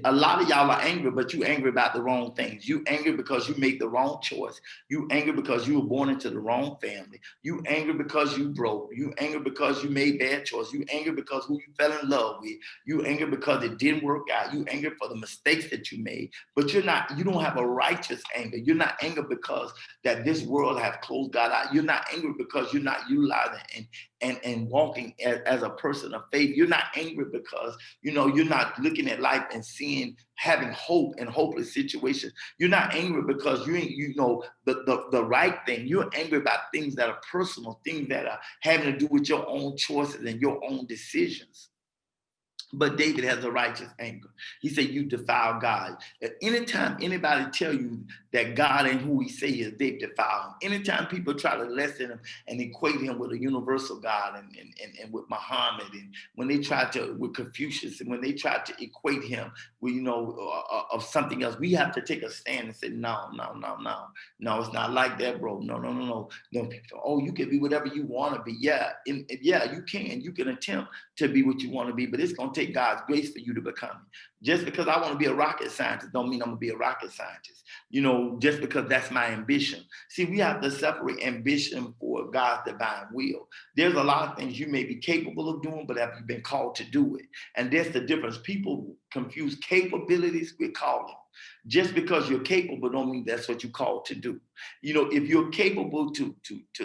A lot of y'all are angry, but you angry about the wrong things. You angry because you made the wrong choice. You angry because you were born into the wrong family. You angry because you broke. You angry because you made bad choice. You angry because who you fell in love with. You angry because it didn't work out. You angry for the mistakes that you made. But you don't have a righteous anger. You're not angry because that this world has closed God out. You're not angry because you're not utilizing and walking as a person of faith. You're not angry because, you're not looking at life and having hope in hopeless situations. You're not angry because the right thing. You're angry about things that are personal, things that are having to do with your own choices and your own decisions. But David has a righteous anger. He said, you defile God. Anytime anybody tell you that God ain't who he say he is, they defile him. Anytime people try to lessen him and equate him with a universal God and with Muhammad, and when they try to, with Confucius, and when they try to equate him with, of something else, we have to take a stand and say, no, it's not like that, bro. No. Oh, you can be whatever you want to be. Yeah, you can. You can attempt to be what you want to be, but it's going to take God's grace for you to become it. Just because I want to be a rocket scientist don't mean I'm going to be a rocket scientist. Just because that's my ambition. See, we have to separate ambition for God's divine will. There's a lot of things you may be capable of doing, but have you been called to do it? And that's the difference. People confuse capabilities with calling. Just because you're capable don't mean that's what you're called to do. If you're capable to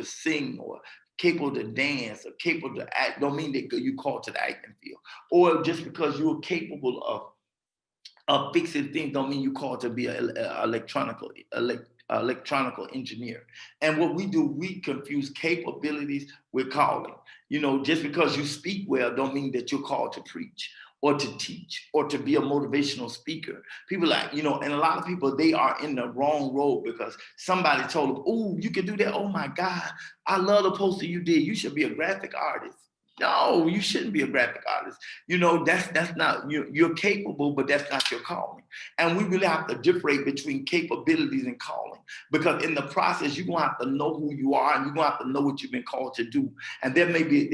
sing, or capable to dance, or capable to act, don't mean that you're called to the acting field. Or just because you're capable of fixing things don't mean you're called to be an electronical engineer. And what we do, we confuse capabilities with calling. Just because you speak well don't mean that you're called to preach or to teach or to be a motivational speaker. People and a lot of people, they are in the wrong road because somebody told them, oh, you can do that. Oh my God, I love the poster you did. You should be a graphic artist. No, you shouldn't be a graphic artist. That's not you're capable, but that's not your calling. And we really have to differentiate between capabilities and calling, because in the process, you're gonna have to know who you are, and you're gonna have to know what you've been called to do. And there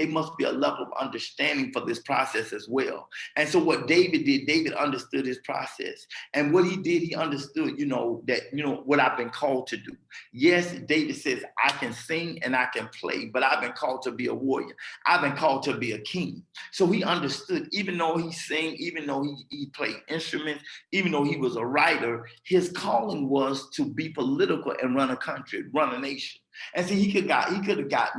must be a level of understanding for this process as well. And so what David did, David understood his process. And what he did, he understood, that what I've been called to do. Yes, David says, I can sing and I can play, but I've been called to be a warrior. I've been called to be a king. So he understood, even though he sang, even though he played instruments, even though he was a writer, his calling was to be political and run a country, run a nation. And see, he could have got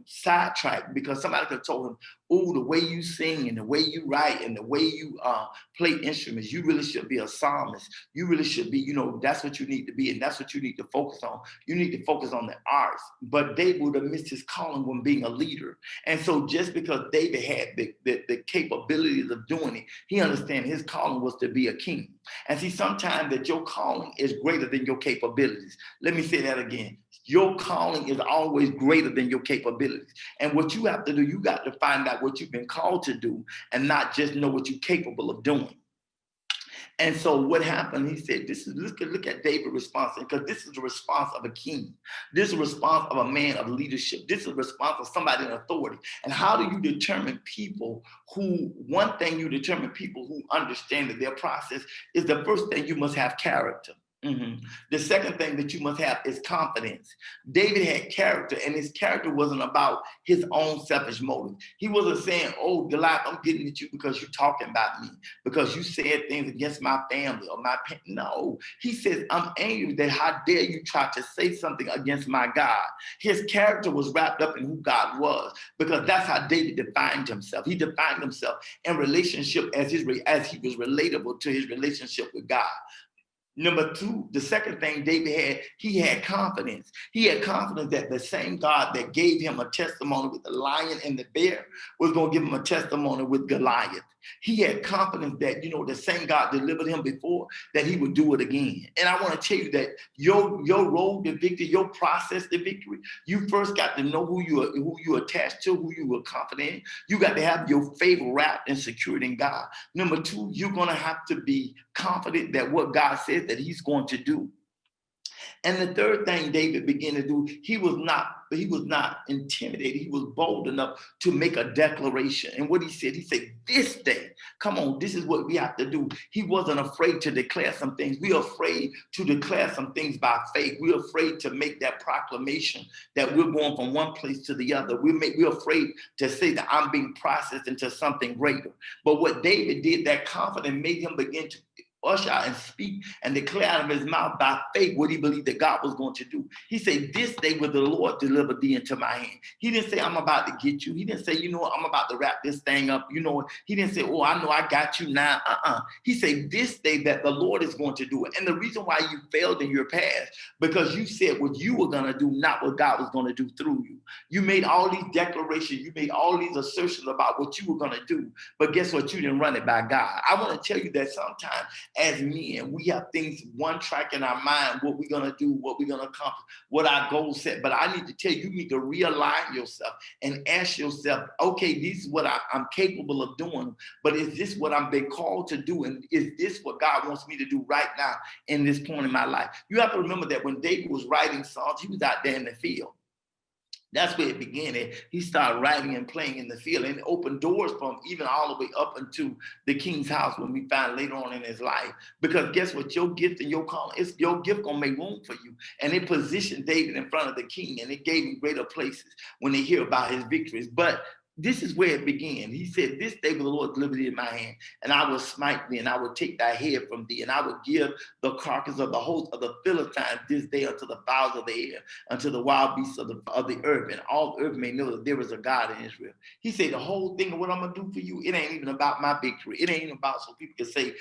sidetracked, because somebody could have told him, oh, the way you sing and the way you write and the way you play instruments, you really should be a psalmist. You really should be, that's what you need to be, and that's what you need to focus on. You need to focus on the arts. But David would have missed his calling when being a leader. And so just because David had the capabilities of doing it, he understands his calling was to be a king. And see, sometimes that your calling is greater than your capabilities. Let me say that again. Your calling is always greater than your capabilities. And what you have to do, you got to find out what you've been called to do, and not just know what you're capable of doing. And so what happened, he said, look at David's response, because this is the response of a king. This is the response of a man of leadership. This is the response of somebody in authority. And how do you determine people one thing you determine people who understand that their process is, the first thing, you must have character. Mm-hmm. The second thing that you must have is confidence. David had character, and his character wasn't about his own selfish motive. He wasn't saying, oh, Goliath, I'm getting at you because you're talking about me, because you said things against my family or my parents. No, he says, I'm angry that how dare you try to say something against my God. His character was wrapped up in who God was, because that's how David defined himself. He defined himself in relationship as he was relatable to his relationship with God. Number two, the second thing David had, he had confidence. He had confidence that the same God that gave him a testimony with the lion and the bear was going to give him a testimony with Goliath. He had confidence that, the same God delivered him before, that he would do it again. And I want to tell you that your road to victory, your process to victory, you first got to know who you attached to, who you were confident in. You got to have your faith wrapped and secured in God. Number two, you're going to have to be confident that what God says that he's going to do. And the third thing David began to do, he was not intimidated. He was bold enough to make a declaration. And what he said, this day, come on, this is what we have to do. He wasn't afraid to declare some things. We're afraid to declare some things by faith. We're afraid to make that proclamation that we're going from one place to the other. We're afraid to say that I'm being processed into something greater. But what David did, that confidence made him begin to usher out and speak and declare out of his mouth by faith what he believed that God was going to do. He said, this day will the Lord deliver thee into my hand. He didn't say, I'm about to get you. He didn't say, I'm about to wrap this thing up. He didn't say, oh, I know I got you now. He said, this day that the Lord is going to do it. And the reason why you failed in your past, because you said what you were going to do, not what God was going to do through you. You made all these declarations. You made all these assertions about what you were going to do. But guess what? You didn't run it by God. I want to tell you that sometimes as men, we have things one track in our mind, what we're going to do, what we're going to accomplish, what our goals set. But I need to tell you, you need to realign yourself and ask yourself, okay, this is what I'm capable of doing, but is this what I'm being called to do? And is this what God wants me to do right now in this point in my life? You have to remember that when David was writing songs, he was out there in the field. That's where it began. He started writing and playing in the field, and it opened doors for him even all the way up into the king's house when we find later on in his life. Because guess what? Your gift and your calling, your gift gonna make room for you. And it positioned David in front of the king, and it gave him greater places when they hear about his victories. But this is where it began. He said, this day will the Lord deliver thee in my hand, and I will smite thee, and I will take thy head from thee, and I will give the carcass of the host of the Philistines this day unto the fowls of the air, unto the wild beasts of the earth, and all the earth may know that there is a God in Israel. He said, the whole thing of what I'm going to do for you, it ain't even about my victory. It ain't even about so people can say,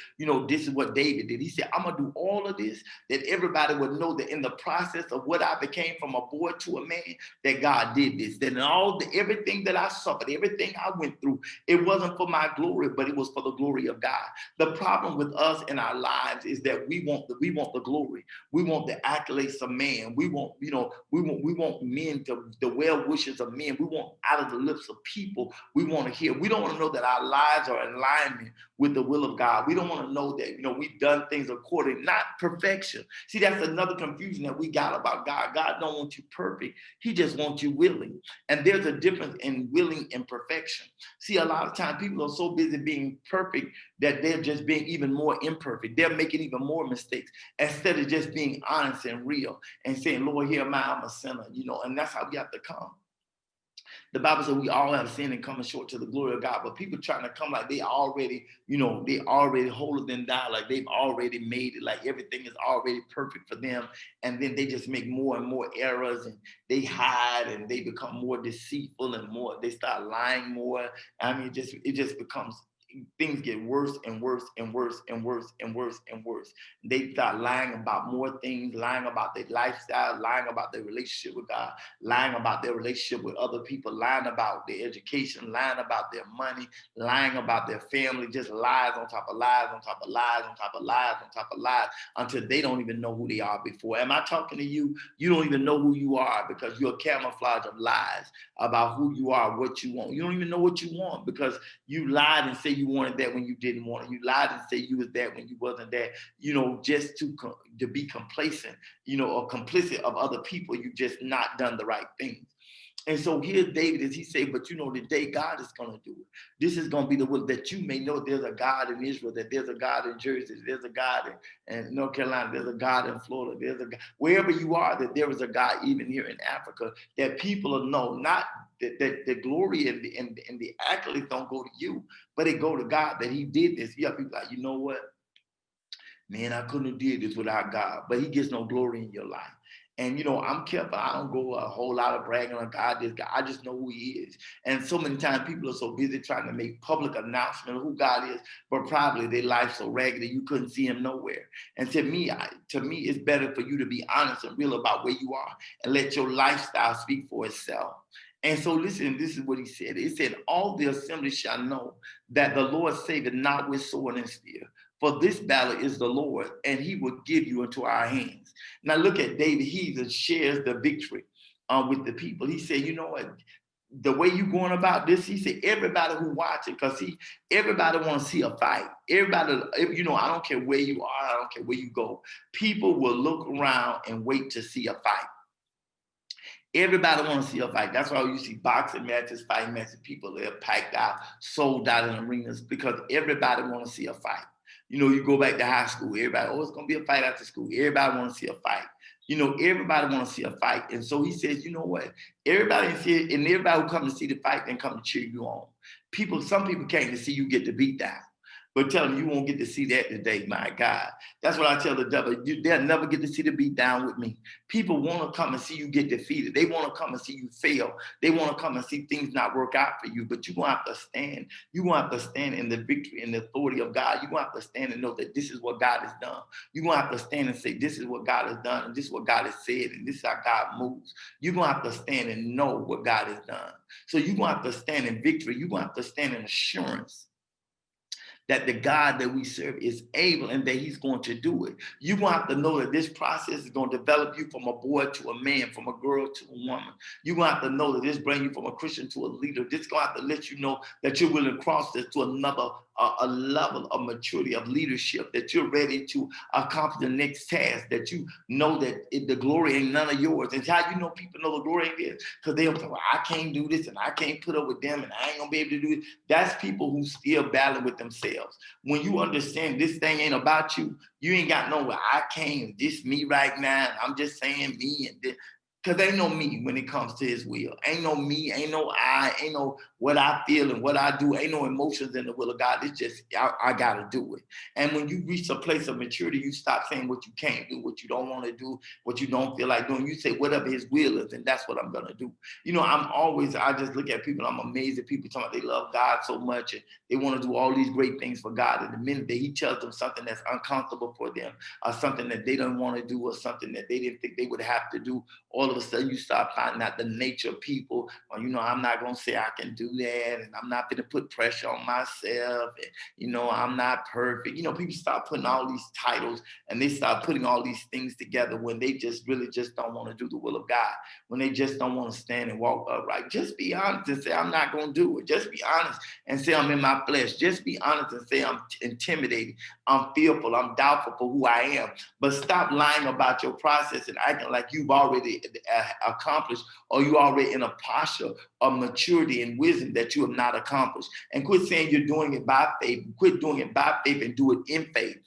this is what David did. He said, I'm going to do all of this, that everybody would know that in the process of what I became from a boy to a man, that God did this. That in everything that I suffered, but everything I went through, it wasn't for my glory, but it was for the glory of God. The problem with us in our lives is that we want the glory. We want the accolades of man. We want, we want men to, the well wishes of men. We want out of the lips of people. We want to hear. We don't want to know that our lives are in alignment with the will of God. We don't want to know that, we've done things according, not perfection. See, that's another confusion that we got about God. God don't want you perfect. He just wants you willing. And there's a difference in willing and perfection. See, a lot of times people are so busy being perfect that they're just being even more imperfect. They're making even more mistakes instead of just being honest and real and saying, Lord, here am I, I'm a sinner, and that's how we have to come. The Bible says we all have sinned and coming short to the glory of God, but people trying to come like they already, they already holier than thou, like they've already made it, like everything is already perfect for them. And then they just make more and more errors and they hide and they become more deceitful and more, they start lying more. I mean, it just becomes, things get worse and worse and worse and worse and worse and worse. They start lying about more things, lying about their lifestyle, lying about their relationship with God, lying about their relationship with other people, lying about their education, lying about their money, lying about their family, just lies on top of lies on top of lies on top of lies on top of lies until they don't even know who they are before. Am I talking to you? You don't even know who you are because you're a camouflage of lies about who you are, what you want. You don't even know what you want because you lied and said you wanted that when you didn't want it. You lied and said you was that when you wasn't that, just to be complacent, or complicit of other people. You just not done the right things. And so here's David as he said, but today God is going to do it. This is going to be the will that you may know there's a God in Israel, that there's a God in Jersey, there's a God in North Carolina, there's a God in Florida, there's a God, wherever you are, that there is a God even here in Africa, that people will know, not that the glory and the accolades don't go to you, but they go to God that he did this. You have people like, you know what? Man, I couldn't have did this without God, but he gets no glory in your life. And, I'm careful. I don't go a whole lot of bragging on God, this guy. I just know who he is. And so many times people are so busy trying to make public announcement of who God is, but probably their life so raggedy you couldn't see him nowhere. And to me, it's better for you to be honest and real about where you are and let your lifestyle speak for itself. And so listen, this is what he said. He said, all the assembly shall know that the Lord saveth not with sword and spear. For this battle is the Lord, and he will give you into our hands. Now look at David. He shares the victory with the people. He said, you know what? The way you going about this, he said, everybody who watching, because everybody want to see a fight. Everybody, I don't care where you are, I don't care where you go. People will look around and wait to see a fight. Everybody want to see a fight. That's why you see boxing matches, fighting matches, people they're packed out, sold out in arenas because everybody want to see a fight. You go back to high school, everybody, it's going to be a fight after school. Everybody want to see a fight. Everybody want to see a fight. And so he says, you know what? Everybody who come to see the fight, then come to cheer you on. Some people came to see you get the beat down. But tell them you won't get to see that today, my God. That's what I tell the devil. They'll never get to see the beat down with me. People want to come and see you get defeated. They want to come and see you fail. They want to come and see things not work out for you. But you're going to have to stand. You're going to have to stand in the victory and the authority of God. You're going to have to stand and know that this is what God has done. You're going to have to stand and say, this is what God has done. And this is what God has said. And this is how God moves. You're going to have to stand and know what God has done. So you're going to have to stand in victory. You're going to have to stand in assurance that the God that we serve is able and that he's going to do it. You're going to have to know that this process is going to develop you from a boy to a man, from a girl to a woman. You're going to have to know that this brings you from a Christian to a leader. This is going to have to let you know that you're willing to cross this to another a level of maturity, of leadership, that you're ready to accomplish the next task, that you know that the glory ain't none of yours. And how you know people know the glory ain't theirs? Because they'll say, well, I can't do this and I can't put up with them and I ain't going to be able to do it. That's people who still battle with themselves. When you understand this thing ain't about you, you ain't got no, I can't, this me right now. I'm just saying me and this. Because ain't no me when it comes to his will. Ain't no me, ain't no I, ain't no what I feel and what I do. Ain't no emotions in the will of God. It's just, I got to do it. And when you reach a place of maturity, you stop saying what you can't do, what you don't want to do, what you don't feel like doing. You say whatever his will is, and that's what I'm going to do. I just look at people, I'm amazed at people talking about they love God so much and they want to do all these great things for God. And the minute that he tells them something that's uncomfortable for them or something that they don't want to do or something that they didn't think they would have to do, all all of a sudden you start finding out the nature of people. Or, I'm not going to say I can do that, and I'm not going to put pressure on myself. And, I'm not perfect. People start putting all these titles, and they start putting all these things together when they just really just don't want to do the will of God, when they just don't want to stand and walk upright. Just be honest and say, I'm not going to do it. Just be honest and say, I'm in my flesh. Just be honest and say, I'm intimidated, I'm fearful, I'm doubtful for who I am. But stop lying about your process and acting like you've already accomplished, or you already in a posture of maturity and wisdom that you have not accomplished. And quit saying you're doing it by faith. Quit doing it by faith and do it in faith.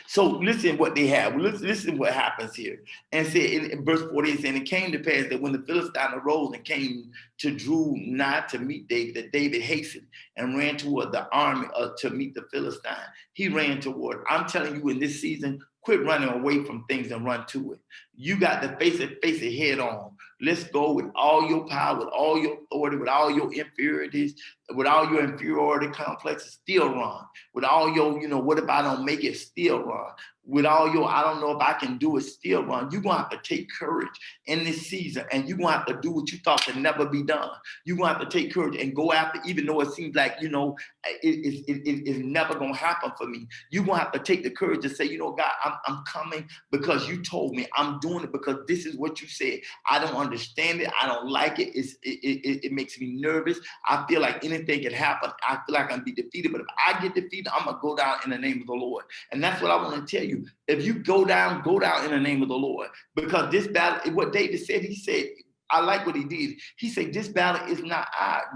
So listen what they have. Listen what happens here. And say in verse 48, saying, it came to pass that when the Philistine arose and came to drew nigh to meet David, that David hastened and ran toward the army to meet the Philistine. He ran toward. I'm telling you, in this season, quit running away from things and run to it. You got to face it head on. Let's go with all your power, with all your authority, with all your inferiorities, with all your inferiority complexes, still run. With all your, what if I don't make it, still run. With all your, I don't know if I can do it, still run. You're going to have to take courage in this season, and you're going to have to do what you thought could never be done. You're going to have to take courage and go after, even though it seems like, it's never going to happen for me. You're going to have to take the courage to say, God, I'm coming because you told me. I'm doing it because this is what you said. I don't understand it. I don't like it. It makes me nervous. I feel like anything can happen. I feel like I'm be defeated. But if I get defeated, I'm going to go down in the name of the Lord. And that's what I want to tell you. If you go down in the name of the Lord. Because this battle, what David said, he said, I like what he did. He said, this battle is not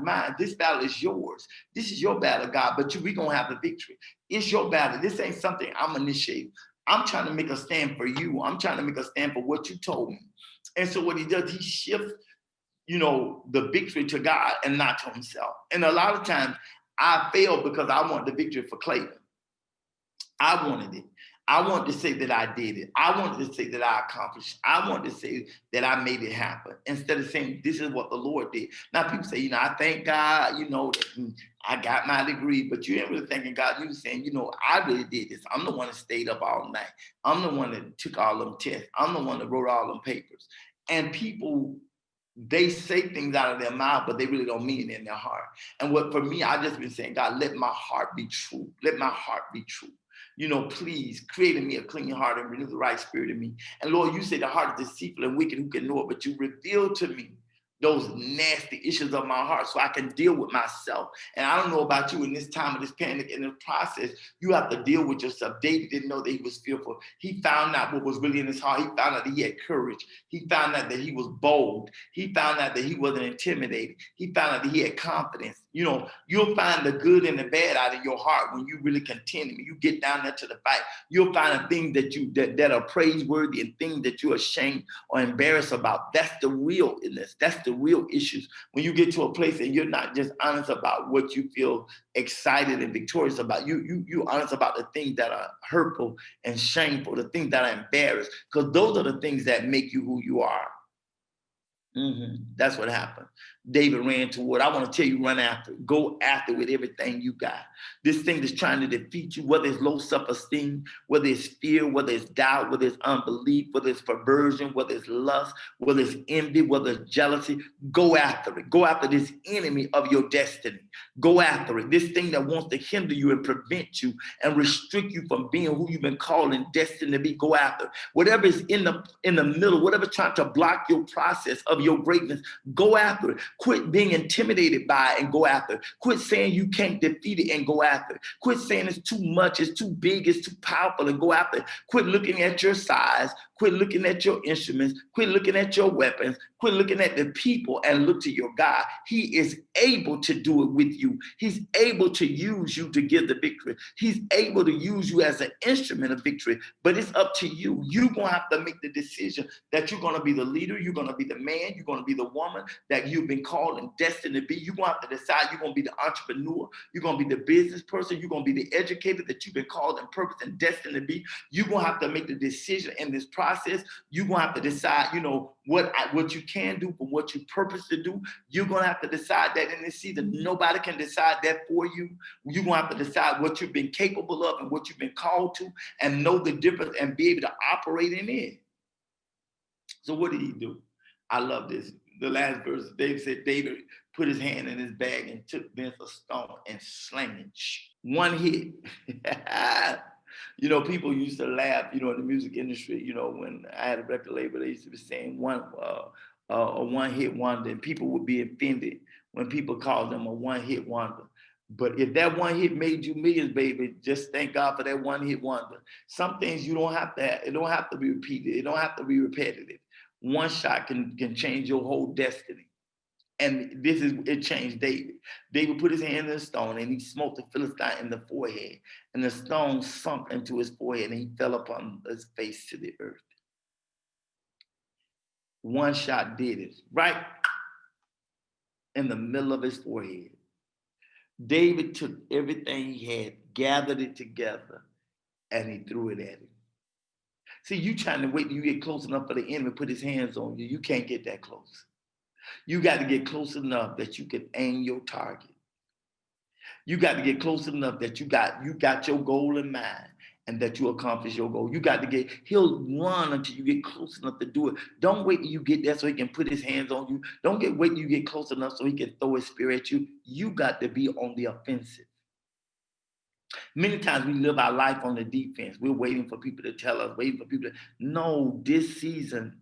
mine. This battle is yours. This is your battle, God, but we're going to have the victory. It's your battle. This ain't something I'm initiating. I'm trying to make a stand for you. I'm trying to make a stand for what you told me. And so what he does, he shifts, the victory to God and not to himself. And a lot of times I fail because I want the victory for Clavon. I wanted it. I wanted to say that I did it. I wanted to say that I accomplished. I wanted to say that I made it happen instead of saying this is what the Lord did. Now people say, I thank God, that I got my degree, but you ain't really thanking God. You saying, I really did this. I'm the one that stayed up all night. I'm the one that took all them tests. I'm the one that wrote all them papers. And people, they say things out of their mouth, but they really don't mean it in their heart. And for me, I just been saying, God, let my heart be true. Let my heart be true. Please create in me a clean heart and renew the right spirit in me. And Lord, you say the heart is deceitful and wicked, who can know it? But you reveal to me those nasty issues of my heart so I can deal with myself. And I don't know about you in this time of this panic and the process, you have to deal with yourself. David didn't know that he was fearful. He found out what was really in his heart. He found out that he had courage. He found out that he was bold. He found out that he wasn't intimidated. He found out that he had confidence. You'll find the good and the bad out of your heart when you really contend. When you get down there to the fight, you'll find the things that are praiseworthy and things that you're ashamed or embarrassed about. That's the real illness. That's the real issues. When you get to a place and you're not just honest about what you feel excited and victorious about, you're honest about the things that are hurtful and shameful, the things that are embarrassed, because those are the things that make you who you are. That's what happened. David ran toward. I want to tell you, run after. Go after with everything you got. This thing that's trying to defeat you, whether it's low self-esteem, whether it's fear, whether it's doubt, whether it's unbelief, whether it's perversion, whether it's lust, whether it's envy, whether it's jealousy, go after it. Go after this enemy of your destiny. Go after it. This thing that wants to hinder you and prevent you and restrict you from being who you've been called and destined to be. Go after it. Whatever is in the middle, whatever's trying to block your process of your greatness, go after it. Quit being intimidated by it and go after it. Quit saying you can't defeat it and go after it. Quit saying it's too much, it's too big, it's too powerful, and go after it. Quit looking at your size. Quit looking at your instruments. Quit looking at your weapons. Quit looking at the people and look to your God. He is able to do it with you. He's able to use you to give the victory. He's able to use you as an instrument of victory, but it's up to you. You're going to have to make the decision that you're going to be the leader. You're going to be the man. You're going to be the woman that you've been called and destined to be. You're going to have to decide you're going to be the entrepreneur. You're going to be the business person. You're going to be the educator that you've been called and purposed and destined to be. You're going to have to make the decision in this process. You're going to have to decide, what you can do from what you purpose to do. You're going to have to decide that in this season. Nobody can decide that for you. You're going to have to decide what you've been capable of and what you've been called to, and know the difference and be able to operate in it. So what did he do? I love this. The last verse, David said, David put his hand in his bag and took thence a stone and slang it. One hit. People used to laugh, in the music industry, when I had a record label, they used to be saying a one hit wonder, and people would be offended when people called them a one hit wonder. But if that one hit made you millions, baby, just thank God for that one hit wonder. Some things you don't have to have, it don't have to be repeated. It don't have to be repetitive. One shot can change your whole destiny. And it changed David. David put his hand in the stone and he smote the Philistine in the forehead. And the stone sunk into his forehead and he fell upon his face to the earth. One shot did it, right in the middle of his forehead. David took everything he had, gathered it together, and he threw it at him. See, you trying to wait till you get close enough for the enemy to put his hands on you. You can't get that close. You got to get close enough that you can aim your target. You got to get close enough that you got your goal in mind and that you accomplish your goal. He'll run until you get close enough to do it. Don't wait till you get there so he can put his hands on you. Wait till you get close enough so he can throw his spear at you. You got to be on the offensive. Many times we live our life on the defense. We're waiting for people to tell us, No, this season,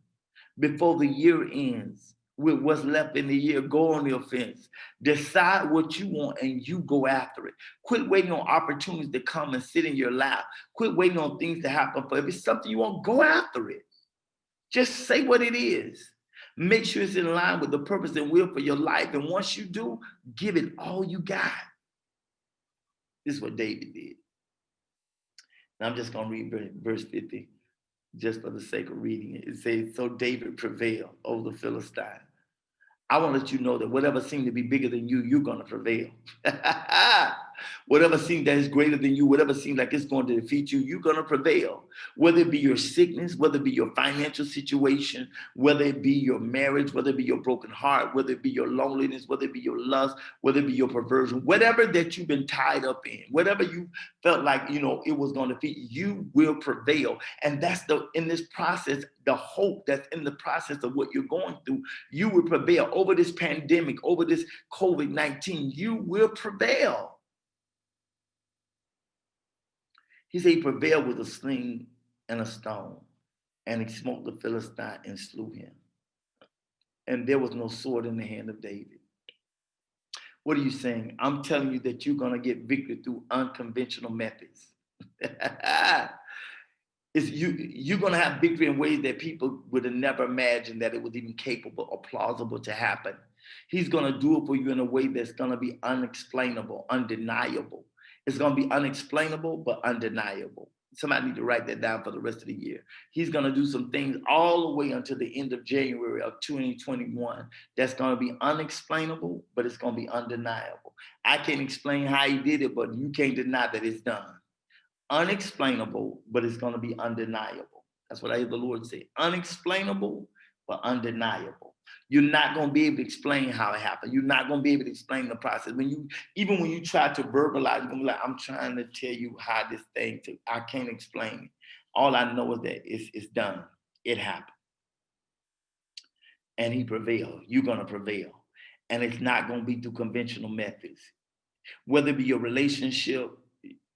before the year ends, with what's left in the year, go on the offense. Decide what you want and you go after it. Quit waiting on opportunities to come and sit in your lap. Quit waiting on things to happen. But if it's something you want, go after it. Just say what it is. Make sure it's in line with the purpose and will for your life. And once you do, give it all you got. This is what David did. Now I'm just going to read verse 50 just for the sake of reading it. It says, so David prevailed over the Philistine. I want to let you know that whatever seems to be bigger than you, you're going to prevail. Whatever seems that is greater than you, whatever seems like it's going to defeat you, you're going to prevail. Whether it be your sickness, whether it be your financial situation, whether it be your marriage, whether it be your broken heart, whether it be your loneliness, whether it be your lust, whether it be your perversion, whatever that you've been tied up in, whatever you felt like, it was going to defeat, you will prevail. And that's in this process, the hope that's in the process of what you're going through, you will prevail. Over this pandemic, over this COVID-19, you will prevail. He said he prevailed with a sling and a stone, and he smote the Philistine and slew him. And there was no sword in the hand of David. What are you saying? I'm telling you that you're going to get victory through unconventional methods. You're going to have victory in ways that people would have never imagined that it was even capable or plausible to happen. He's going to do it for you in a way that's going to be unexplainable, undeniable. It's going to be unexplainable, but undeniable. Somebody need to write that down for the rest of the year. He's going to do some things all the way until the end of January of 2021 that's going to be unexplainable, but it's going to be undeniable. I can't explain how he did it, but you can't deny that it's done. Unexplainable, but it's going to be undeniable. That's what I hear the Lord say. Unexplainable, but undeniable. You're not going to be able to explain how it happened. You're not going to be able to explain the process. Even when you try to verbalize, you're going to be like, I'm trying to tell you how this thing took. I can't explain it. All I know is that it's done. It happened. And he prevailed. You're going to prevail. And it's not going to be through conventional methods. Whether it be your relationship,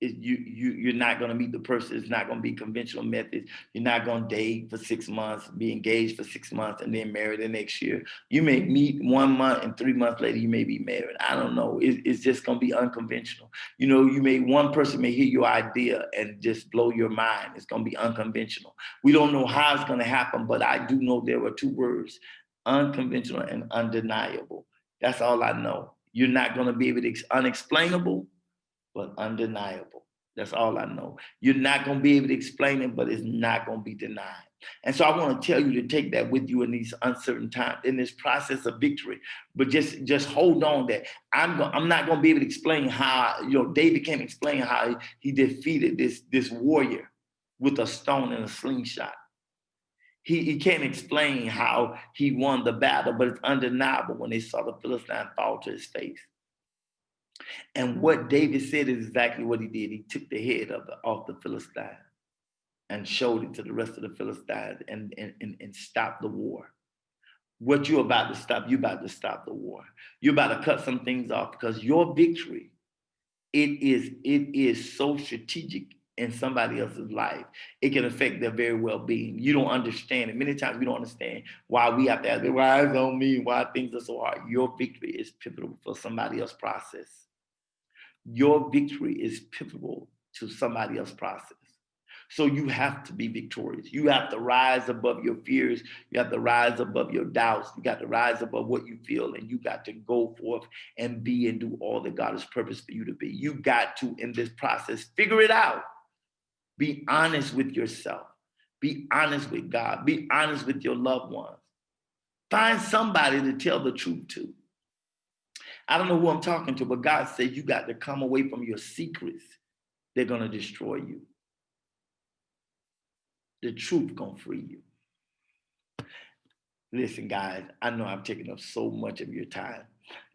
you're not going to meet the person. It's not going to be conventional methods. You're not going to date for 6 months, be engaged for 6 months, and then marry the next year. You may meet 1 month and 3 months later, you may be married. I don't know. It's just going to be unconventional. One person may hear your idea and just blow your mind. It's going to be unconventional. We don't know how it's going to happen, but I do know there were 2 words, unconventional and undeniable. That's all I know. You're not going to be able to unexplainable, but undeniable. That's all I know. You're not going to be able to explain it, but it's not going to be denied. And so I want to tell you to take that with you in these uncertain times, in this process of victory. But just hold on that I'm not going to be able to explain how, David can't explain how he defeated this warrior with a stone and a slingshot. He can't explain how he won the battle, but it's undeniable when they saw the Philistine fall to his face. And what David said is exactly what he did. He took the head off the Philistine. and showed it to the rest of the Philistines and stopped the war. What you're about to stop, you're about to stop the war. You're about to cut some things off because your victory, it is so strategic in somebody else's life. It can affect their very well-being. You don't understand it. Many times we don't understand why we have to ask, why is it on me? Why things are so hard? Your victory is pivotal for somebody else's process. Your victory is pivotal to somebody else's process. So you have to be victorious. You have to rise above your fears. You have to rise above your doubts. You got to rise above what you feel, and you got to go forth and be and do all that God has purposed for you to be. You got to, in this process, figure it out. Be honest with yourself. Be honest with God. Be honest with your loved ones. Find somebody to tell the truth to. I don't know who I'm talking to, but God said you got to come away from your secrets. They're going to destroy you. The truth going to free you. Listen, guys, I know I've taken up so much of your time.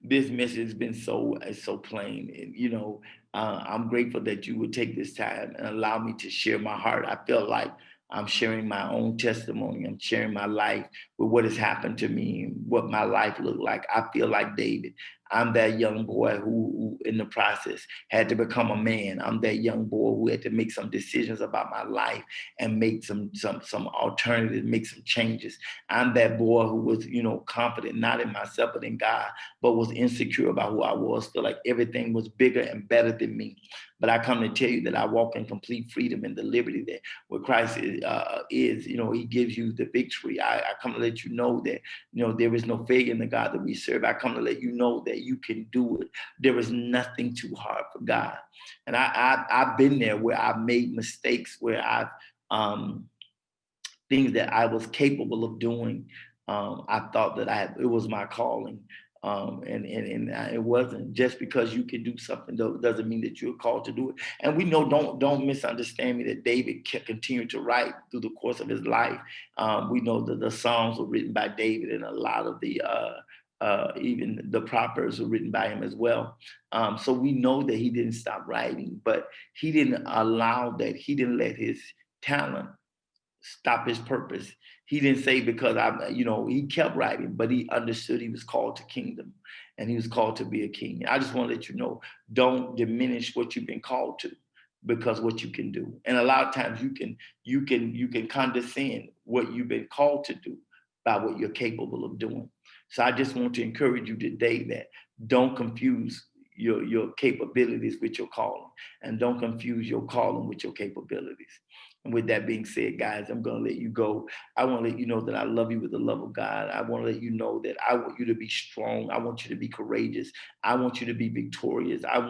This message has been so plain, and I'm grateful that you would take this time and allow me to share my heart. I feel like I'm sharing my own testimony. I'm sharing my life with what has happened to me and what my life looked like. I feel like David. I'm that young boy who, in the process, had to become a man. I'm that young boy who had to make some decisions about my life and make some alternatives, make some changes. I'm that boy who was, confident, not in myself, but in God, but was insecure about who I was, feel like everything was bigger and better than me. But I come to tell you that I walk in complete freedom and the liberty that what Christ is, he gives you the victory. I come to let you know that, there is no failure in the God that we serve. I come to let you know that you can do it. There is nothing too hard for God. And I've been there where I've made mistakes, where I've, things that I was capable of doing. I thought that it was my calling. And it wasn't. Just because you can do something doesn't mean that you're called to do it. And we know, don't misunderstand me, that David continued to write through the course of his life. We know that the Psalms were written by David, and a lot of the even the Proverbs were written by him as well. So we know that he didn't stop writing, but he didn't allow that. He didn't let his talent stop his purpose. He didn't say, because he kept writing, but he understood he was called to kingdom and he was called to be a king. I just want to let you know, don't diminish what you've been called to, because what you can do. And a lot of times you can condescend what you've been called to do by what you're capable of doing. So I just want to encourage you today that don't confuse your capabilities with your calling, and don't confuse your calling with your capabilities. And with that being said, guys, I'm going to let you go. I want to let you know that I love you with the love of God. I want to let you know that I want you to be strong. I want you to be courageous. I want you to be victorious. I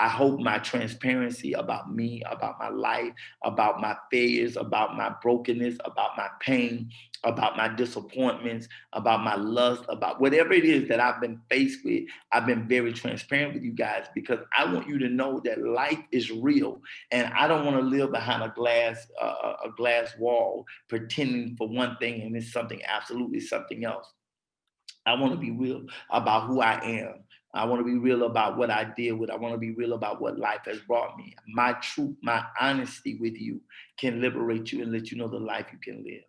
hope my transparency about me, about my life, about my failures, about my brokenness, about my pain, about my disappointments, about my lust, about whatever it is that I've been faced with. I've been very transparent with you guys, because I want you to know that life is real, and I don't want to live behind a glass wall pretending for one thing and it's something absolutely something else. I want to be real about who I am. I want to be real about what I deal with. I want to be real about what life has brought me. My truth, my honesty with you can liberate you and let you know the life you can live.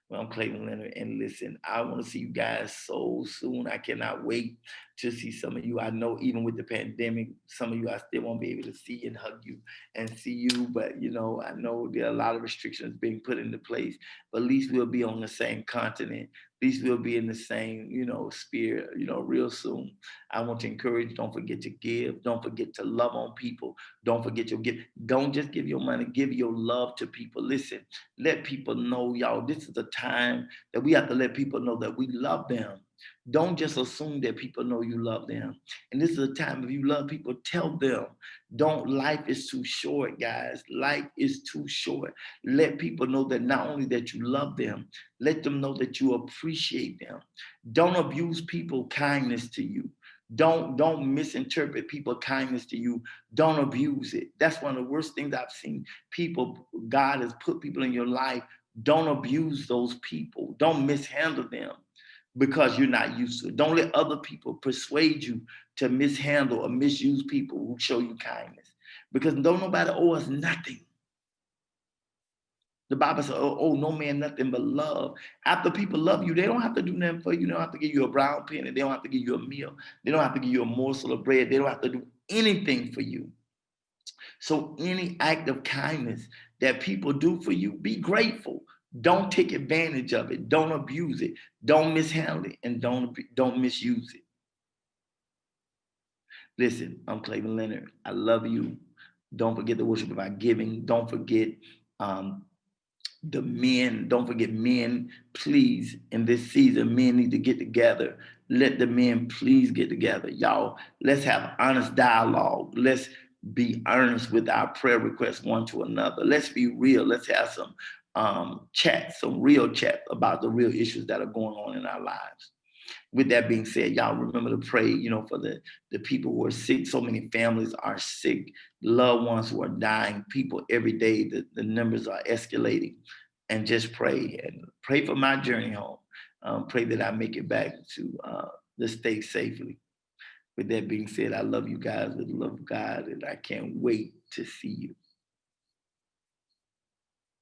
Well, I'm Clavon Leonard, and listen, I want to see you guys so soon. I cannot wait to see some of you. I know even with the pandemic, some of you I still won't be able to see and hug you and see you, but I know there are a lot of restrictions being put into place, but at least we'll be on the same continent. At least we'll be in the same, spirit, real soon. I want to encourage you, don't forget to give. Don't forget to love on people. Don't forget to give. Don't just give your money, give your love to people. Listen, let people know, y'all, this is a time that we have to let people know that we love them. Don't just assume that people know you love them. And this is a time, if you love people, tell them. Life is too short, guys. Life is too short. Let people know that not only that you love them, let them know that you appreciate them. Don't abuse people kindness to you. Don't misinterpret people kindness to you. Don't abuse it. That's one of the worst things I've seen. God has put people in your life. Don't abuse those people. Don't mishandle them because you're not used to it. Don't let other people persuade you to mishandle or misuse people who show you kindness, because don't nobody owe us nothing. The Bible says, oh, no man, nothing but love. After people love you, they don't have to do nothing for you. They don't have to give you a brown penny. They don't have to give you a meal. They don't have to give you a morsel of bread. They don't have to do anything for you. So any act of kindness that people do for you, be grateful. Don't take advantage of it. Don't abuse it. Don't mishandle it, and don't misuse it. Listen, I'm Clavon Leonard. I love you. Don't forget to worship by giving. Don't forget um, the men. Don't forget men. Please, in this season, men need to get together. Let the men please get together, y'all. Let's have honest dialogue. Let's be earnest with our prayer requests one to another. Let's be real. Let's have some chat, some real chat about the real issues that are going on in our lives. With that being said, y'all remember to pray, for the people who are sick. So many families are sick, loved ones who are dying, people every day, the numbers are escalating. And just pray and pray for my journey home. Pray that I make it back to the state safely. With that being said, I love you guys with the love of God, and I can't wait to see you.